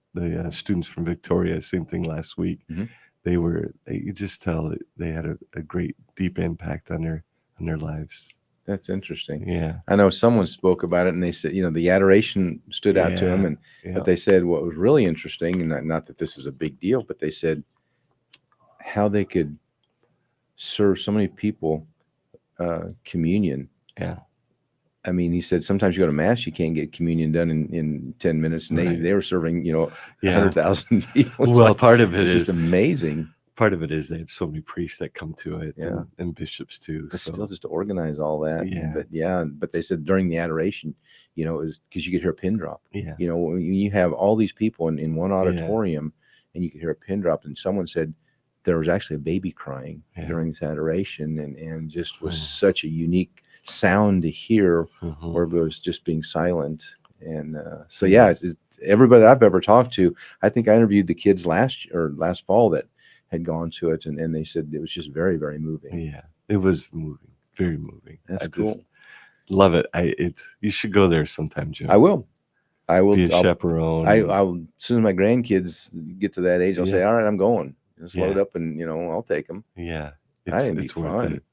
students from Victoria, same thing last week. You just tell that they had a great deep impact on their lives. That's interesting. Yeah. I know someone spoke about it, and they said, the adoration stood out to them, Yeah. and Yeah. but they said what was really interesting, and not that this is a big deal, but they said how they could serve so many people communion. Yeah. I mean, he said sometimes you go to mass, you can't get communion done in 10 minutes, and Right. they were serving Yeah. 100,000 people. It's Well, like, part of it it's just is amazing. Part of it is they have so many priests that come to it, Yeah. and bishops too. But So still, just to organize all that. yeah, But they said during the adoration, it was because you could hear a pin drop. yeah, When you have all these people in one yeah, auditorium, and you could hear a pin drop, and someone said there was actually a baby crying yeah. during this adoration, and just was Mm. such a unique sound to hear, Mhm. where it was just being silent. And so Yeah. it's everybody that I've ever talked to, I think I interviewed the kids last fall that had gone to it, and they said it was just very, very moving. Yeah, it was moving, very moving. That's I cool. just love it. You should go there sometime, Joe. I will. Be a chaperone. I'll as soon as my grandkids get to that age, I'll say, Yeah. all right, I'm going. Just load Yeah. up, and I'll take them. Yeah, I think it'd be it's worth fun. it.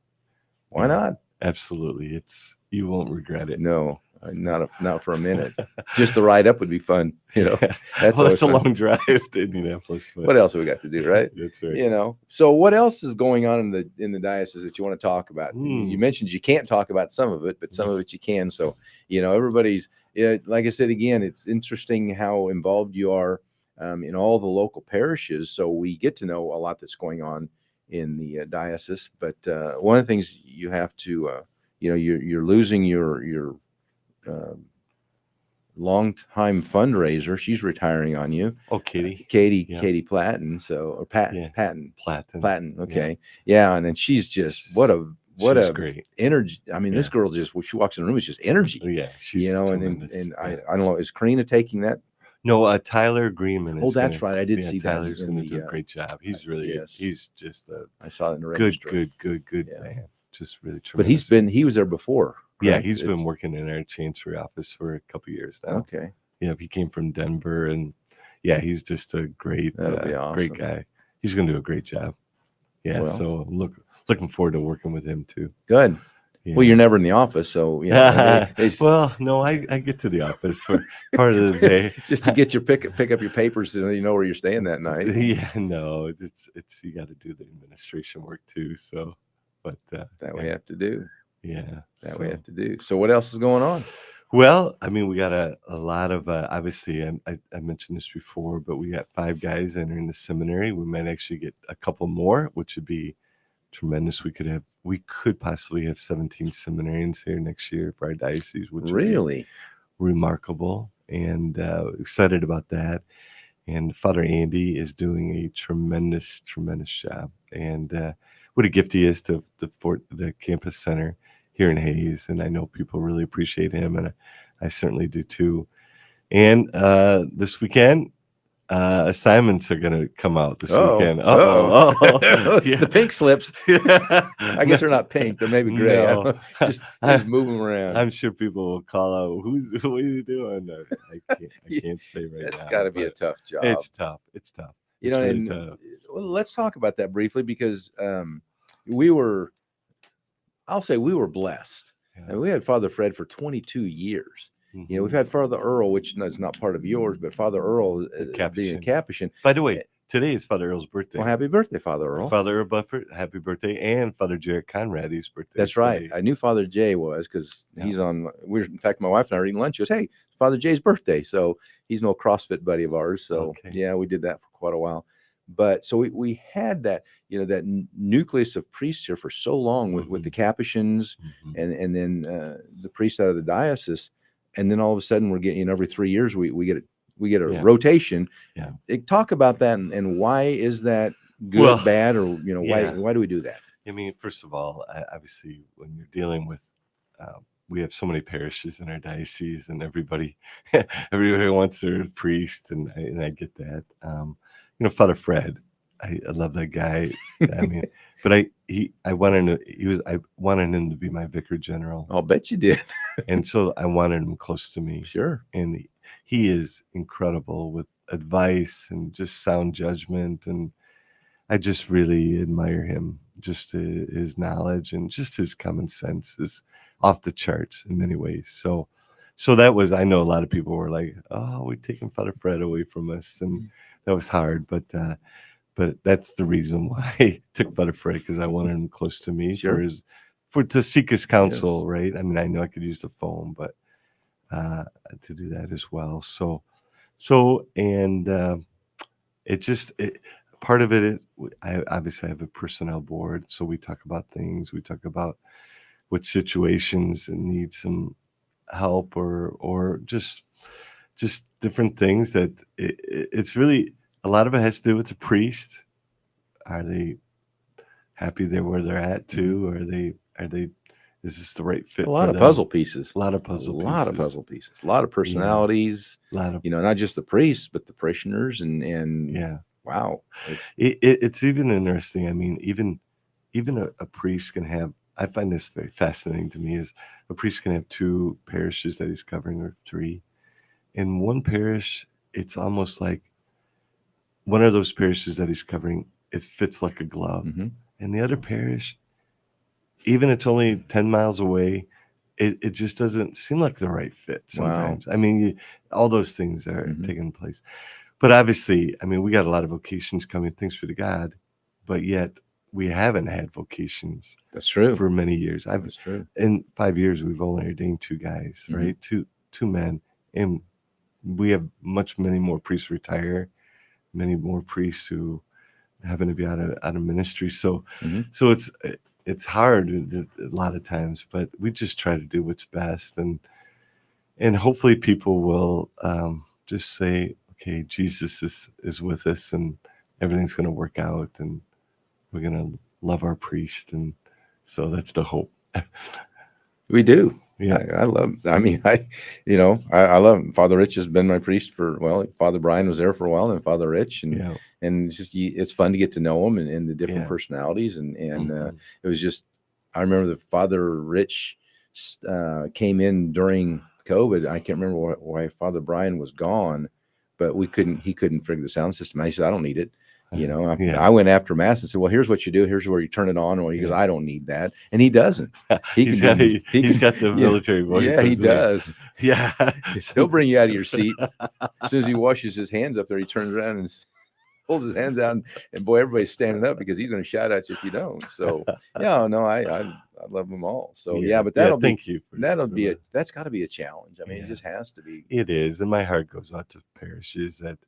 Why Yeah. not? Absolutely, you won't regret it. No, not for a minute. Just the ride up would be fun. Yeah. That's Well, it's a always fun. long drive to Indianapolis. But What else have we got to do, right? that's right. So what else is going on in the diocese that you want to talk about? You mentioned you can't talk about some of it, but some of it you can. So everybody's, like I said again, it's interesting how involved you are in all the local parishes. So we get to know a lot that's going on in the diocese. But one of the things you have to, you're losing your long-time fundraiser. She's retiring on you. Oh, Katie. Yeah. Katie Platten. So, or Yeah. Patton. Platten. Platten. Okay. Yeah. And then she's just, what She's a great. energy. I mean, this Yeah. girl just, when she walks in the room, it's just energy. Yeah, she's and tremendous. I don't know, is Karina taking that? No, Tyler Greenman Oh, is that's gonna, right. I did yeah, see Tyler's that. going to do a great job. He's really, yes. he's just a I saw it in the good registry. man. Just really But tremendous. he was there before. Yeah, correct? he's been working in our chancery office for a couple of years now. Okay. Yeah, he came from Denver, and yeah, he's just a great, That'll be awesome. great guy. He's going to do a great job. Yeah, Well. so I'm looking forward to working with him too. Good. Yeah. Well, you're never in the office, so well, no, I get to the office for part of the day just to get your pick up your papers, so you know where you're staying that night. Yeah, no, it's you got to do the administration work too. So, but that we have to do. Yeah, we have to do. So, what else is going on? Well, I mean, we got a lot of obviously. I mentioned this before, but we got 5 guys entering the seminary. We might actually get a couple more, which would be tremendous. We could possibly have 17 seminarians here next year for our diocese, which really would be remarkable, and excited about that. And Father Andy is doing a tremendous job, and what a gift he is to the campus center here in Hayes. And I know people really appreciate him, and I certainly do too. And this weekend, assignments are going to come out this weekend. Yeah. The pink slips. I guess they're not pink. They're maybe gray. No. just move them around. I'm sure people will call out, what are you doing? I can't say right now. That's got to be a tough job. It's tough. It's tough. Really tough. Well, let's talk about that briefly, because I'll say we were blessed. Yeah. And we had Father Fred for 22 years. Mm-hmm. We've had Father Earl, which is not part of yours, but Father Earl being a Capuchin. By the way, today is Father Earl's birthday. Well, happy birthday, Father Earl. Father Earl Buffett, happy birthday. And Father Jared Conrady's birthday. That's right. I knew Father Jay was, because he's on. In fact, my wife and I were eating lunch. She goes, "Hey, it's Father Jay's birthday." So he's no CrossFit buddy of ours. So yeah, we did that for quite a while. But so we had that, that nucleus of priests here for so long with the Capuchins, and then the priests out of the diocese. And then all of a sudden we're getting, every 3 years we get a rotation. Yeah. Talk about that, and why is that good, bad, or why do we do that? I mean, first of all, obviously when you're dealing with, we have so many parishes in our diocese, and everybody wants their priest, and I get that. Father Fred, I love that guy. I mean, but I wanted him to be my vicar general. I'll bet you did. And so I wanted him close to me. Sure. And he is incredible with advice and just sound judgment. And I just really admire him. Just his knowledge and just his common sense is off the charts in many ways. So that was, I know a lot of people were like, "Oh, we're taking Father Fred away from us," and Mhm. that was hard. But that's the reason why I took Father Fred, because I wanted him close to me Sure. for to seek his Yes. counsel, right? I mean, I know I could use the phone, but uh, to do that as well. So it just part of it is I obviously have a personnel board, so we talk about things. We talk about what situations need some help, or just different things that it's really a lot of it has to do with the priest. Are they happy they're where they're at Mhm. too? Are they is this the right A fit lot for of them? puzzle pieces. A lot of A puzzle lot of pieces. puzzle pieces. A lot of Yeah, personalities. a lot of Not just the priests, but the parishioners, and yeah. wow, it's It's even interesting. I mean, even a priest can have. I find this very fascinating to me. Is a priest can have two parishes that he's covering, or three. In one parish, it's almost like one of those parishes that he's covering. It fits like a glove. mhm. In the other parish, even it's only 10 miles away, it just doesn't seem like the right fit Wow. sometimes. I mean, all those things are Mhm. taking place. But obviously, I mean, we got a lot of vocations coming, thanks be to God, but yet we haven't had vocations That's true. for many years. I've That's true. In 5 years we've only ordained two guys, Mhm. right? Two men, and we have many more priests retire, many more priests who happen to be out of ministry. So Mhm. so it's hard a lot of times, but we just try to do what's best, and hopefully people will just say, okay, Jesus is with us, and everything's going to work out, and we're going to love our priest, and so that's the hope. We do. Yeah, I love. I mean, I love him. Father Rich has been my priest for, well, Father Brian was there for a while, and Father Rich, yeah, and it's just it's fun to get to know him, and the different yeah. personalities, and Hmm. it was just, I remember that Father Rich came in during COVID. I can't remember why Father Brian was gone, but he couldn't figure the sound system out. He said, "I don't need it." Yeah, I went after mass and said, "Well, here's what you do. Here's where you turn it on." Or he goes, yeah. "I don't need that," and he doesn't. He can do. He He's can. got the Yeah, military voice, yeah, he doesn't he? does. Yeah. He'll bring you out of your seat as soon as he washes his hands up there. He turns around and pulls his hands out, and boy, everybody's standing up because he's going to shout at you if you don't. So yeah, no, I love them all. So yeah, Yeah, but yeah. Thank you for the. that's got to be a challenge. I mean, it Yeah, just has to be. it is, and my heart goes out to parishes that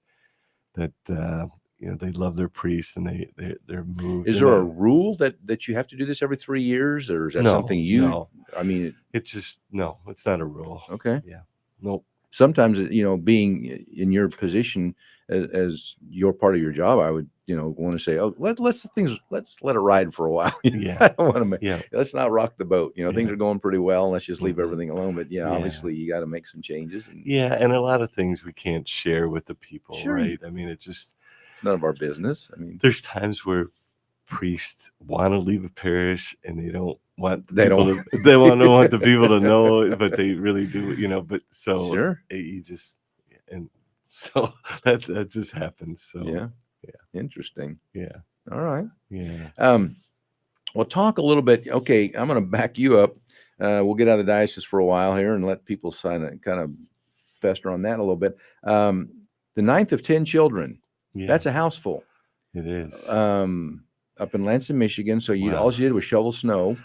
they love their priests, and they're moved, Is and there a rule that you have to do this every 3 years, or is that something no, you? no, I mean, it's just no, it's not a rule. okay. Yeah, nope. Sometimes, being in your position as your part of your job, I would, want to say, oh, let's let it ride for a while. Yeah, I don't want to yeah, let's not rock the boat. Things yeah, are going pretty well. Let's just leave hmm, everything alone. But yeah, yeah, obviously you got to make some changes, and yeah, and a lot of things we can't share with the people, sure, right? I mean, it's none of our business. I mean, there's times where priests want to leave a parish, and they don't want the they people don't. to they don't want the people to know, but they really do, but so Sure. you just, and so that just happens. So Yeah. yeah, Interesting. yeah, All right. yeah, Um, Well, talk a little bit. Okay, I'm going to back you up. We'll get out of the diocese for a while here and let people kind of fester on that a little bit. Um, the ninth of 10 children. yeah, That's a house full. it is. Um, Up in Lansing, Michigan. So all Wow. you did was shovel snow.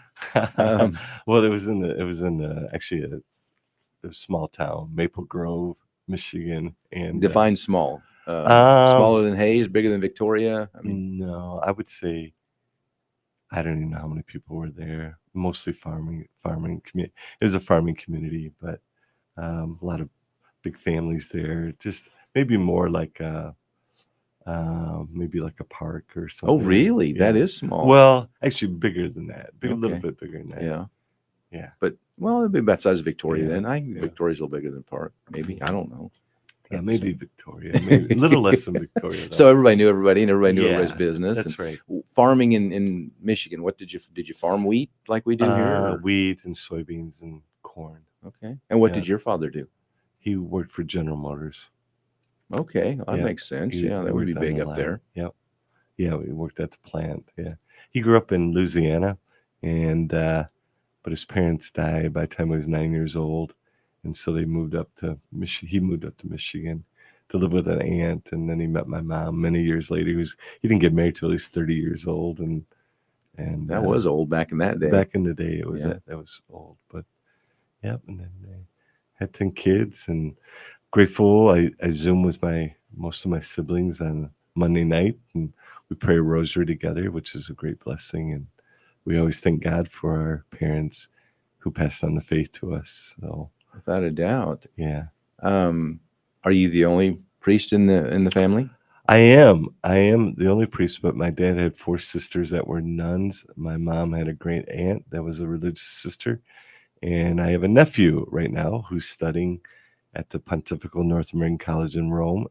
Um, Well, it was in actually a small town, Maple Grove, Michigan, and Define small. um Smaller than Hayes, bigger than Victoria. I mean, no, I would say I don't even know how many people were there. Mostly farming community. It was a farming community, but a lot of big families there. Just maybe more like maybe like a park or oh, something. really? That Yeah. is small. Well, actually, bigger than that. A little Okay. bit bigger than that. Yeah. Yeah. But, well, it'd be about the size of Victoria Yeah. then. I think Yeah. Victoria's a little bigger than Park. Maybe. I don't know. Maybe It's, Victoria. Maybe a little less than Victoria, so though. everybody knew everybody, and everybody knew everybody's Yeah, business. And that's right. farming in Michigan, what did you farm wheat like we do here? Or? Wheat and soybeans and corn. Okay. And what Yeah. did your father do? He worked for General Motors. Okay, well, that Yeah. makes sense. He Yeah, that would be worked on big the up line. there. Yep. Yeah, we worked at the plant. Yeah, he grew up in Louisiana, and but his parents died by the time he was 9 years old, and so they moved up to He moved up to Michigan to live with an aunt, and then he met my mom many years later. He didn't get married till he was 30 years old, and That was old back in that day. back in the day, it was Yeah. that was old. But yep, and then they had 10 kids, and grateful. I Zoom with most of my siblings on Monday night, and we pray a rosary together, which is a great blessing. And we always thank God for our parents who passed on the faith to us. So Without a doubt. yeah, Are you the only priest in the family? I am. I am the only priest, but my dad had 4 sisters that were nuns. My mom had a great aunt that was a religious sister, and I have a nephew right now who's studying at the Pontifical North American College in Rome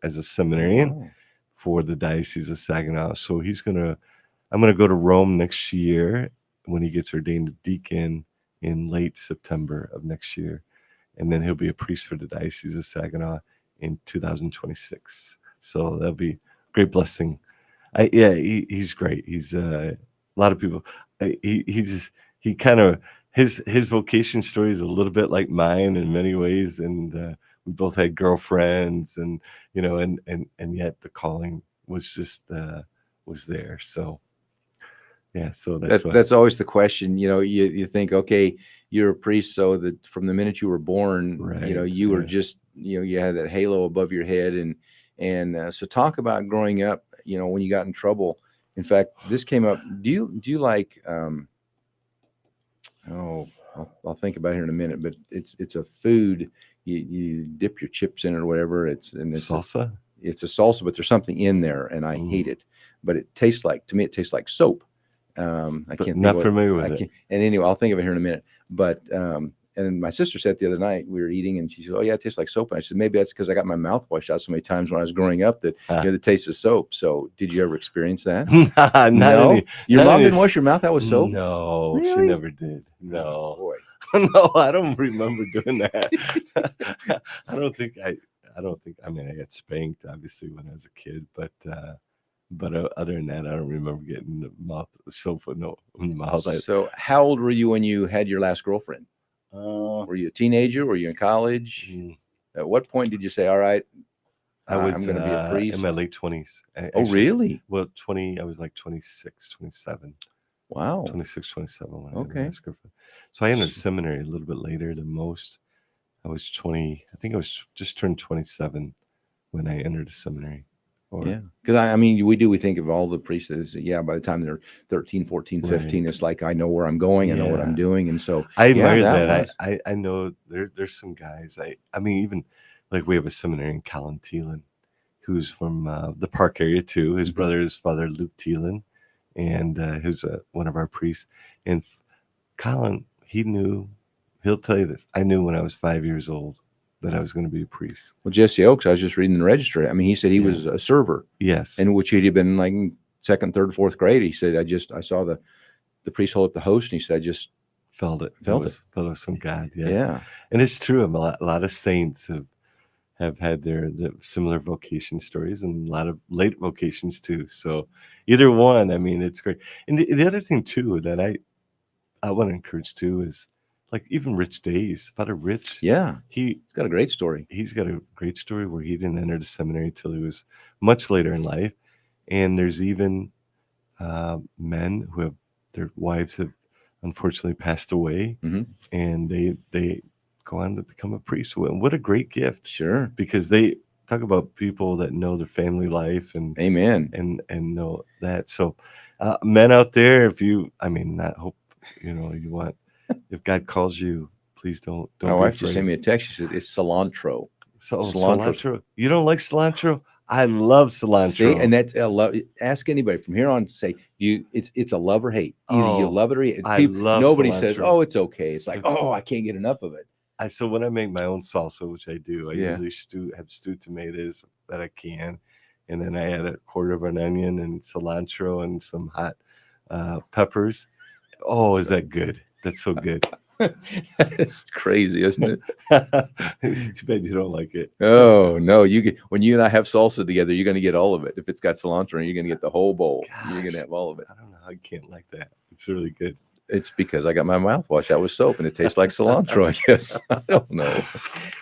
as a seminarian Oh, for the Diocese of Saginaw. So I'm gonna go to Rome next year when he gets ordained a deacon in late September of next year, and then he'll be a priest for the Diocese of Saginaw in 2026. So that'll be a great blessing. He's great. He's a lot of people. He kind of his vocation story is a little bit like mine in many ways, and we both had girlfriends, and and yet the calling was just was there. So yeah, so that's what. that's always the question. You think, okay, you're a priest, so that from the minute you were born, Right, you were yeah. just, you had that halo above your head, and so talk about growing up. When you got in trouble. In fact, this came up. Do you like? Oh, I'll think about it here in a minute. But it's a food. You dip your chips in it or whatever. It's Salsa. it's a salsa, but there's something in there, and I hate it. But it tastes like, to me, it tastes like soap. I can't think Not of what, familiar I with it. can't, and anyway, I'll think of it here in a minute. But and my sister said the other night we were eating, and she said, "Oh yeah, it tastes like soap." And I said, "Maybe that's because I got my mouth washed out so many times when I was growing up that the taste of soap." So, did you ever experience that? Not No, any. your Not mom any. didn't wash your mouth out with soap. No, she Really? never did. Oh, No. boy. No, I don't remember doing that. I don't think I mean, I got spanked obviously when I was a kid, but other than that, I don't remember getting the mouth soap in the mouth. So, how old were you when you had your last girlfriend? Were you a teenager? Were you in college? Mm, At what point did you say, "All right, I I'm was going to be a in priest"? my late 20s. Oh, really? Well, 20, I was like 26, 27, Wow. 26, 27 when I had my Okay. last girlfriend. So I entered S- seminary a little bit later than most. I was 20, I think I was just turned 27 when I entered the seminary. Or Yeah. Because I mean, we think of all the priests as, yeah, by the time they're 13, 14, 15, right. it's like, I know where I'm going. I know what I'm Yeah. doing. And so, I yeah, admire that that. was. I know there's some guys. I mean, even like we have a seminary in Colin Thielen, who's from the Park area too. His Mhm. brother is Father Luke Thielen, and who's one of our priests. And Colin, he knew. He'll tell you this. I knew when I was 5 years old that I was going to be a priest. Well, Jesse Oakes, I was just reading the registry. I mean, he said he Yeah. was a server, Yes. in which he'd been like in second, third, fourth grade. He said, I saw the priest hold up the host, and he said, I just felt it. felt it. Felt it was from God. Yeah. Yeah. And it's true. A lot of saints have had their similar vocation stories, and a lot of late vocations too. So either one, I mean, it's great. And the other thing too that I want to encourage too is like even Rich Days, Father Rich. Yeah. He's got a great story. He's got a great story where he didn't enter the seminary till he was much later in life. And there's even men who have their wives have unfortunately passed away, Mhm. and they go on to become a priest. What a great gift! Sure. Because they talk about people that know their family life and Amen. and know that. So, men out there, if you, I mean, not hope, you want, if God calls you, please don't My be wife just sent afraid. me a text. She said, it's cilantro. So Cilantro's- cilantro, you don't like cilantro? I love cilantro. See, and that's a love. Ask anybody from here on. Say it's a love or hate. Either you Oh, love it or hate it. I love Nobody says, cilantro. "Oh, it's okay." It's like, "Oh, I can't get enough of it." So when I make my own salsa, which I do, I Yeah. usually have stewed tomatoes that I can, and then I add a quarter of an onion and cilantro and some hot peppers. Oh, is that good? That's so good. It's crazy, isn't it? It's too bad you don't like it. Oh no, you get when you and I have salsa together, you're going to get all of it. If it's got cilantro, you're going to get the whole bowl. You're going to Gosh, have all of it. I don't know how you can't like that. It's really good. It's because I got my mouthwash out with soap and it tastes like cilantro, I guess. I don't know.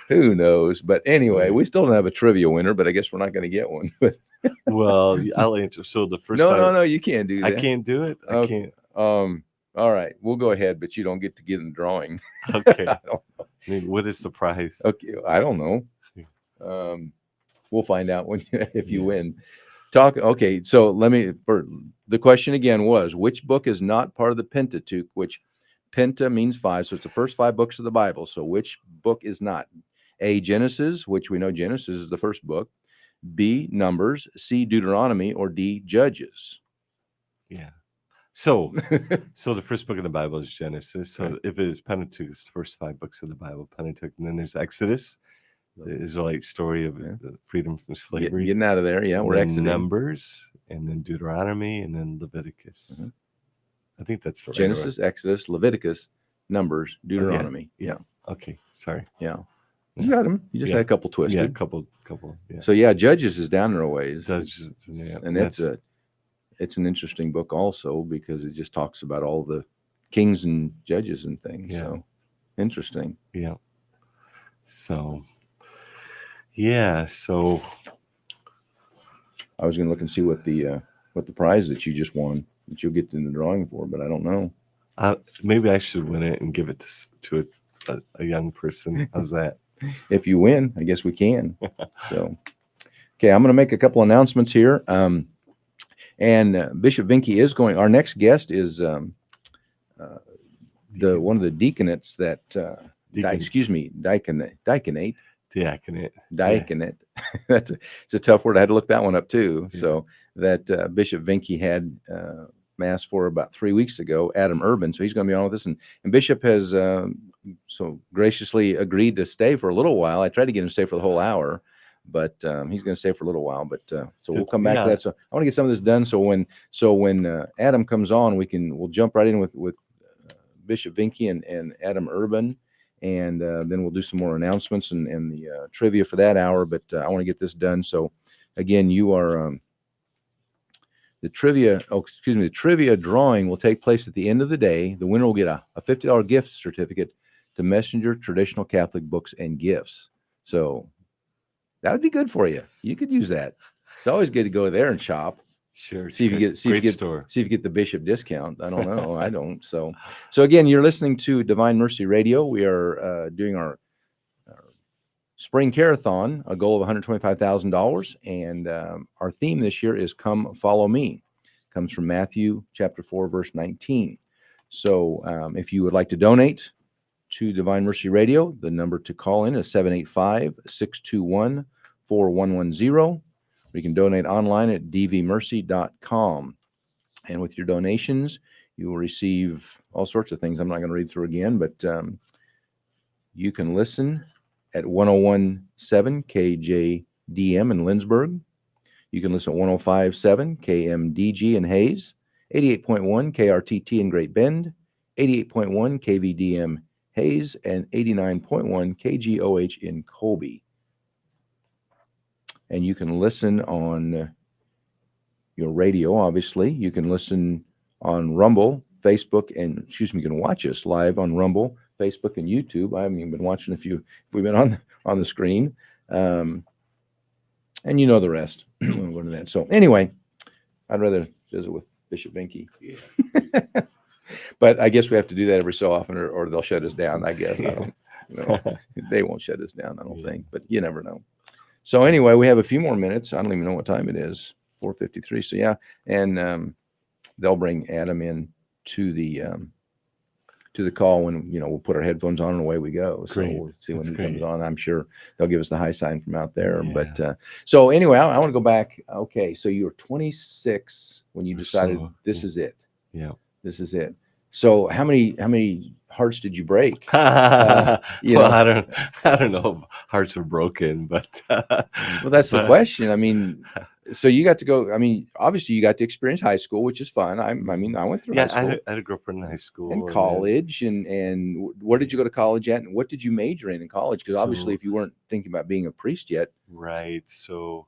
Who knows? But anyway, we still don't have a trivia winner, but I guess we're not going to get one. But Well, I'll answer. So the first no, you can't do I that. can't do it. I Okay. can't. All right, we'll go ahead, but you don't get to get in the drawing. Okay. I don't I mean, what is the prize? Okay, I don't know. We'll find out when if you Yeah. win. Okay, so the question again was, which book is not part of the Pentateuch, which Penta means 5, so it's the first 5 books of the Bible. So which book is not? A, Genesis, which we know Genesis is the first book. B, Numbers. C, Deuteronomy. Or D, Judges. Yeah. So the first book of the Bible is Genesis. So Right. if it is Pentateuch, it's the first 5 books of the Bible, Pentateuch. And then there's Exodus, the Israelite story of the freedom from slavery. Getting out of there, yeah, we're then exiting. Numbers, and then Deuteronomy, and then Leviticus. I think that's the right Genesis, order. Exodus, Leviticus, Numbers, Deuteronomy. Yeah. Okay. Sorry. Yeah. You got them. You just had a couple twisted. Yeah, a couple. Yeah. So yeah, Judges is down there a ways. Judges, And it's an interesting book also because it just talks about all the kings and judges and things. Yeah. So interesting. Yeah. So yeah. So I was gonna look and see what the prize that you just won that you'll get in the drawing for, but I don't know. maybe I should win it and give it to a young person. How's that? If you win, I guess we can. So, okay, I'm going to make a couple announcements here. And Bishop Vincke is going. Our next guest is one of the deaconates that. Diaconate. Diaconate. It's a tough word. I had to look that one up too. Yeah. So that Bishop Vincke had mass for about 3 weeks ago, Adam Urban. So he's going to be on with us. And Bishop has so graciously agreed to stay for a little while. I tried to get him to stay for the whole hour, but he's going to stay for a little while. But so we'll come back to that. So I want to get some of this done. So when Adam comes on, we'll jump right in with Bishop Vincke and Adam Urban. And then we'll do some more announcements and the trivia for that hour. But I want to get this done. So again, you are the trivia drawing will take place at the end of the day. The winner will get a $50 gift certificate to Messenger Traditional Catholic Books and Gifts. So that would be good for you. You could use that. It's always good to go there and shop. Sure. See if you get the Bishop discount. I don't know. I don't. So again, you're listening to Divine Mercy Radio. We are doing our spring Care-a-thon, a goal of $125,000, and our theme this year is "Come Follow Me." Comes from Matthew chapter 4, verse 19. So if you would like to donate to Divine Mercy Radio, the number to call in is 785-621-4110. You can donate online at dvmercy.com. And with your donations, you will receive all sorts of things I'm not going to read through again, but you can listen at 101.7 KJDM in Lindsborg. You can listen at 105.7 KMDG in Hayes, 88.1 KRTT in Great Bend, 88.1 KVDM Hayes, and 89.1 KGOH in Colby. And you can listen on your radio, obviously. You can listen on Rumble, Facebook, and you can watch us live on Rumble, Facebook, and YouTube. I haven't even been watching if we've been on the screen. And you know the rest. We'll go to that. So anyway, I'd rather visit with Bishop Vincke. Yeah. But I guess we have to do that every so often, or they'll shut us down, I guess. I don't, they won't shut us down, I don't think, but you never know. So anyway, we have a few more minutes. I don't even know what time it is, 4:53. So yeah, and they'll bring Adam in to the call when we'll put our headphones on and away we go. So we'll see when he comes on. I'm sure they'll give us the high sign from out there. Yeah. But so anyway, I want to go back. Okay, so you were 26 when you decided this is it. Yeah, this is it. So how many hearts did you break? I don't know. Hearts were broken, but well, that's the question. I mean, So you got to go. I mean, obviously, you got to experience high school, which is fun. I mean, I went through high Yeah, school I had a girlfriend in high and school, and then college, and where did you go to college at, and what did you major in college? Because obviously, so if you weren't thinking about being a priest yet, right. So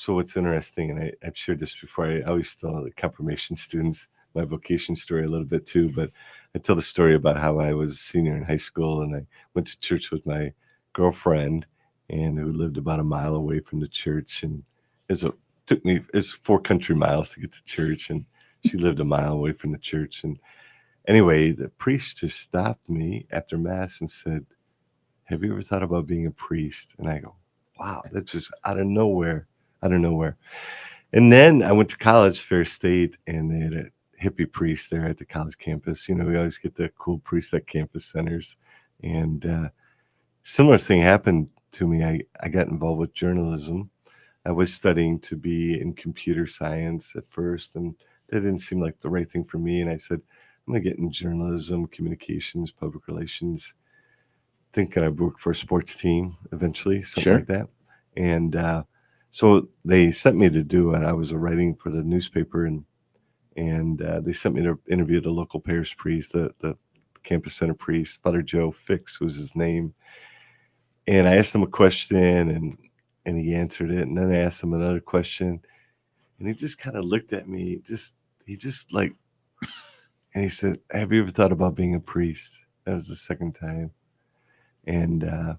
what's interesting, and I've shared this before. I always tell the confirmation students my vocation story a little bit too, but I tell the story about how I was a senior in high school and I went to church with my girlfriend, and who lived about a mile away from the church, and it's a took me it's 4 country miles to get to church, and she lived a mile away from the church. And anyway, the priest just stopped me after mass and said, "Have you ever thought about being a priest?" And I go, "Wow, that's just out of nowhere, out of nowhere." And then I went to college, Fair State, and they had a hippie priest there at the college campus. You know, we always get the cool priests at campus centers. And similar thing happened to me. I got involved with journalism. I was studying to be in computer science at first, and that didn't seem like the right thing for me. And I said, I'm going to get in journalism, communications, public relations, thinking I'd work for a sports team eventually, something sure. like that. And so they sent me to do it. I was writing for the newspaper, and they sent me to interview the local parish priest, the campus center priest, Father Joe Fix was his name. And I asked him a question, and he answered it. And then I asked him another question, and he just kind of looked at me, he just like, and he said, "Have you ever thought about being a priest?" That was the second time. And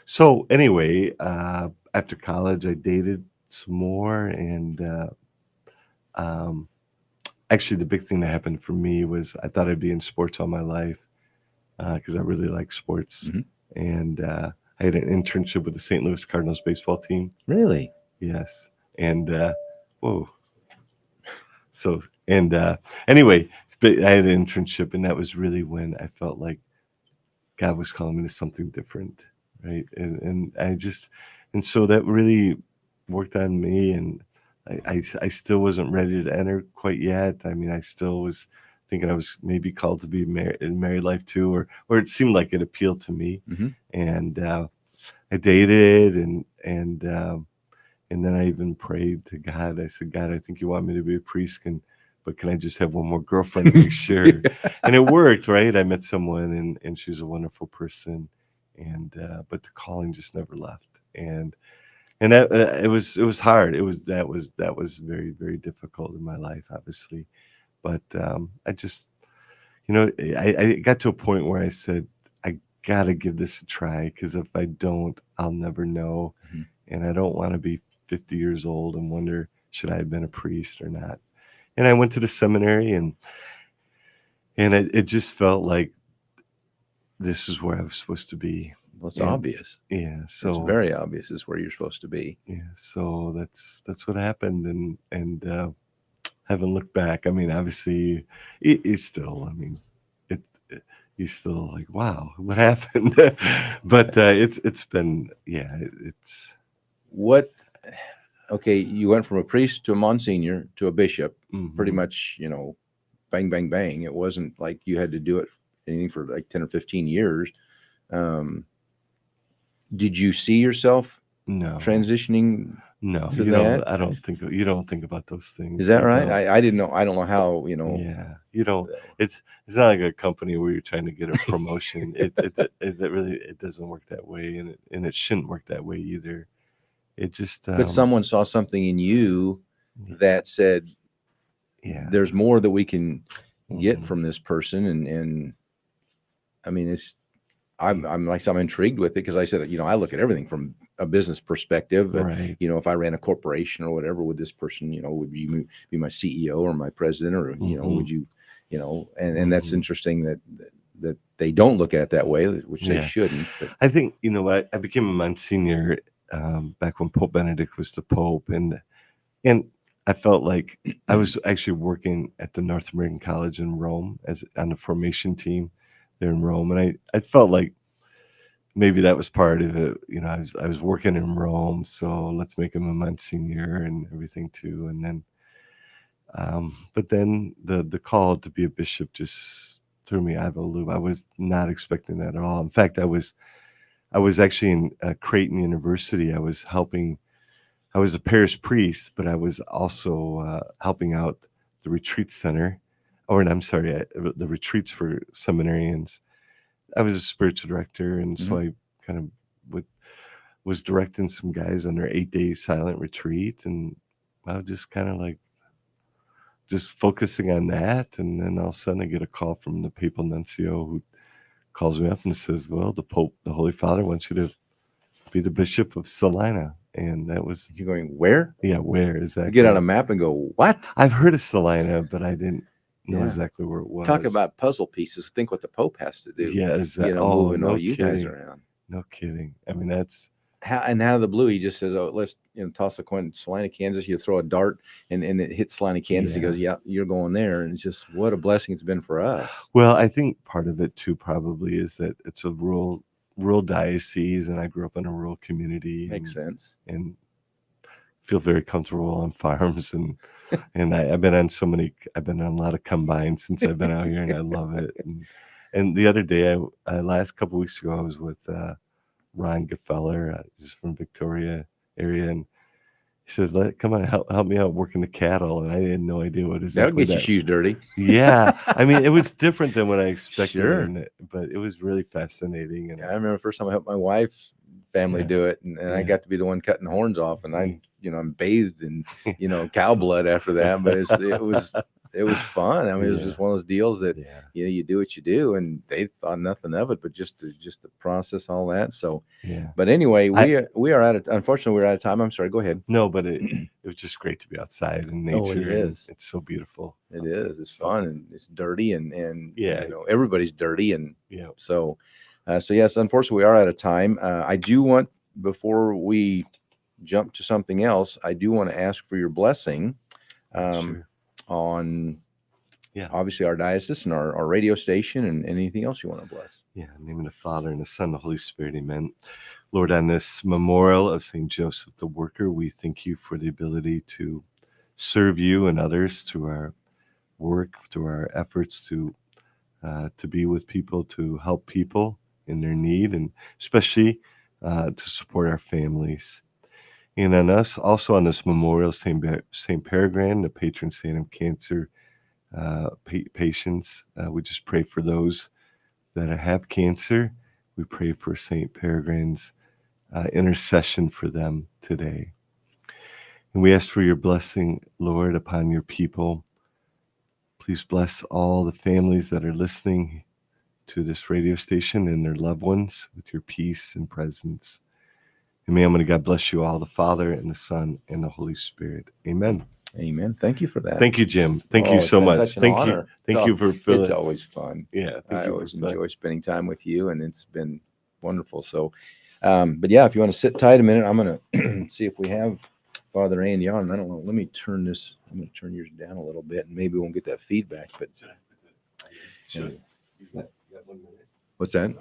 so anyway, after college, I dated some more, and um, actually, the big thing that happened for me was I thought I'd be in sports all my life because I really like sports, Hmm. and I had an internship with the St. Louis Cardinals baseball team. Really? Yes, and whoa, so and anyway, but I had an internship, and that was really when I felt like God was calling me to something different, right? And I just, and so that really worked on me, and I still wasn't ready to enter quite yet. I mean, I still was thinking I was maybe called to be married in married life too, or it seemed like it appealed to me, Hmm. and I dated, and then I even prayed to God. I said, God, I think you want me to be a priest, but can I just have one more girlfriend to make sure? And it worked, right? I met someone, and she was a wonderful person, and but the calling just never left, and that it was hard. That was very very difficult in my life, obviously, but I just I got to a point where I said I gotta give this a try because if I don't, I'll never know, Hmm. and I don't want to be 50 years old and wonder should I have been a priest or not. And I went to the seminary, and it just felt like this is where I was supposed to be. Well, it's And obvious. yeah, It's so very obvious. Is where you're supposed to be. yeah, so that's what happened, and haven't looked back. I mean, obviously, it's still. I mean, it you still like, wow, what happened? But it's been it's What? Okay, you went from a priest to a monsignor to a bishop, pretty hmm much, bang, bang, bang. It wasn't like you had to do it anything for like 10 or 15 years. Um, did you see yourself no, transitioning no, to that? I don't think you don't think about those Is things. that You right? don't. I didn't know. I don't know how, Yeah, you don't. that- It's not like a company where you're trying to get a promotion. It really it doesn't work that way, and it shouldn't work that way either. It just but someone saw something in you yeah, that said, yeah. there's more that we can get hmm from this person. And I mean, yeah, I'm like, I'm intrigued with it because I said, I look at everything from a business perspective. right. If I ran a corporation or whatever, would this person, would you be my CEO or my president, or hmm would you, and that's hmm interesting that they don't look at it that way, which they Yeah, shouldn't. But I think I became a Monsignor back when Pope Benedict was the Pope, and I felt like I was actually working at the North American College in Rome as on the formation team there in Rome, and I felt like maybe that was part of it. I was working in Rome, so let's make him a Monsignor and everything too, and then but then the call to be a bishop just threw me out of the loop. I was not expecting that at all. In fact, I was actually in Creighton University. I was a parish priest, but I was also helping out the retreat center, or I'm sorry, the retreats for seminarians. I was a spiritual director, and so I kind of was directing some guys on their 8-day silent retreat, and I was just kind of like just focusing on that. And then all of a sudden, I get a call from the papal nuncio who calls me up and says, "Well, the Pope, the Holy Father, wants you to be the Bishop of Salina." And that was, You're going, where? yeah, where exactly? You get on a map and go, what? I've heard of Salina, but I didn't know Yeah. exactly where it was. Talk about puzzle pieces. Think what the Pope has to do. Yeah, exactly. Moving no all you guys kidding. around. No kidding. I mean, that's And out of the blue, he just says, "Oh, let's toss a coin, Salina, Kansas." You throw a dart, and it hits Salina, Kansas. He goes, "Yeah, you're going there." And it's just what a blessing it's been for us. Well, I think part of it too probably is that it's a rural diocese, and I grew up in a rural community. Makes sense. And feel very comfortable on farms, and I've been on a lot of combines since I've been out here, and I love it. And the other day, last couple of weeks ago, I was with Ron Gefeller, he's from Victoria area, and he says, "Come on, help me out working the cattle." And I had no idea what exactly That'll get your shoes dirty. Yeah, I mean, it was different than what I expected, Sure. but it was really fascinating. And I remember the first time I helped my wife's family do it, and I got to be the one cutting the horns off, and I'm bathed in cow blood after that, but it was fun. I mean, it was just one of those deals that you do what you do, and they thought nothing of it, but just to process all that. So but anyway, we are unfortunately, we're out of time. I'm sorry, go ahead. No, but it was just great to be outside in nature. Oh, it is. It's so beautiful. It is. It's fun, and it's dirty, and Yeah. everybody's dirty, and Yeah. so yes, unfortunately, we are out of time. I do want, before we jump to something else, I do want to ask for your blessing Sure. on obviously our diocese and our radio station, and anything else you want to bless. Yeah, in the name of the Father, and the Son, and the Holy Spirit, amen. Lord, on this memorial of St. Joseph the Worker, we thank you for the ability to serve you and others through our work, through our efforts to be with people, to help people in their need, and especially to support our families. And on us, also on this memorial, St. Peregrine, the patron saint of cancer patients. We just pray for those that have cancer. We pray for St. Peregrine's intercession for them today. And we ask for your blessing, Lord, upon your people. Please bless all the families that are listening to this radio station and their loved ones with your peace and presence. And may Almighty God bless you all, the Father and the Son and the Holy Spirit. Amen. Amen. Thank you for that. Thank you, Jim. Thank you so much. Thank you. Thank you for filling. It's always fun. Yeah. I always enjoy spending time with you, and it's been wonderful. So, but yeah, if you want to sit tight a minute, I'm going to see if we have Father Andy on. I don't know. Let me turn this. I'm going to turn yours down a little bit, and maybe we won't get that feedback. But Sure. You got 1 minute. What's that?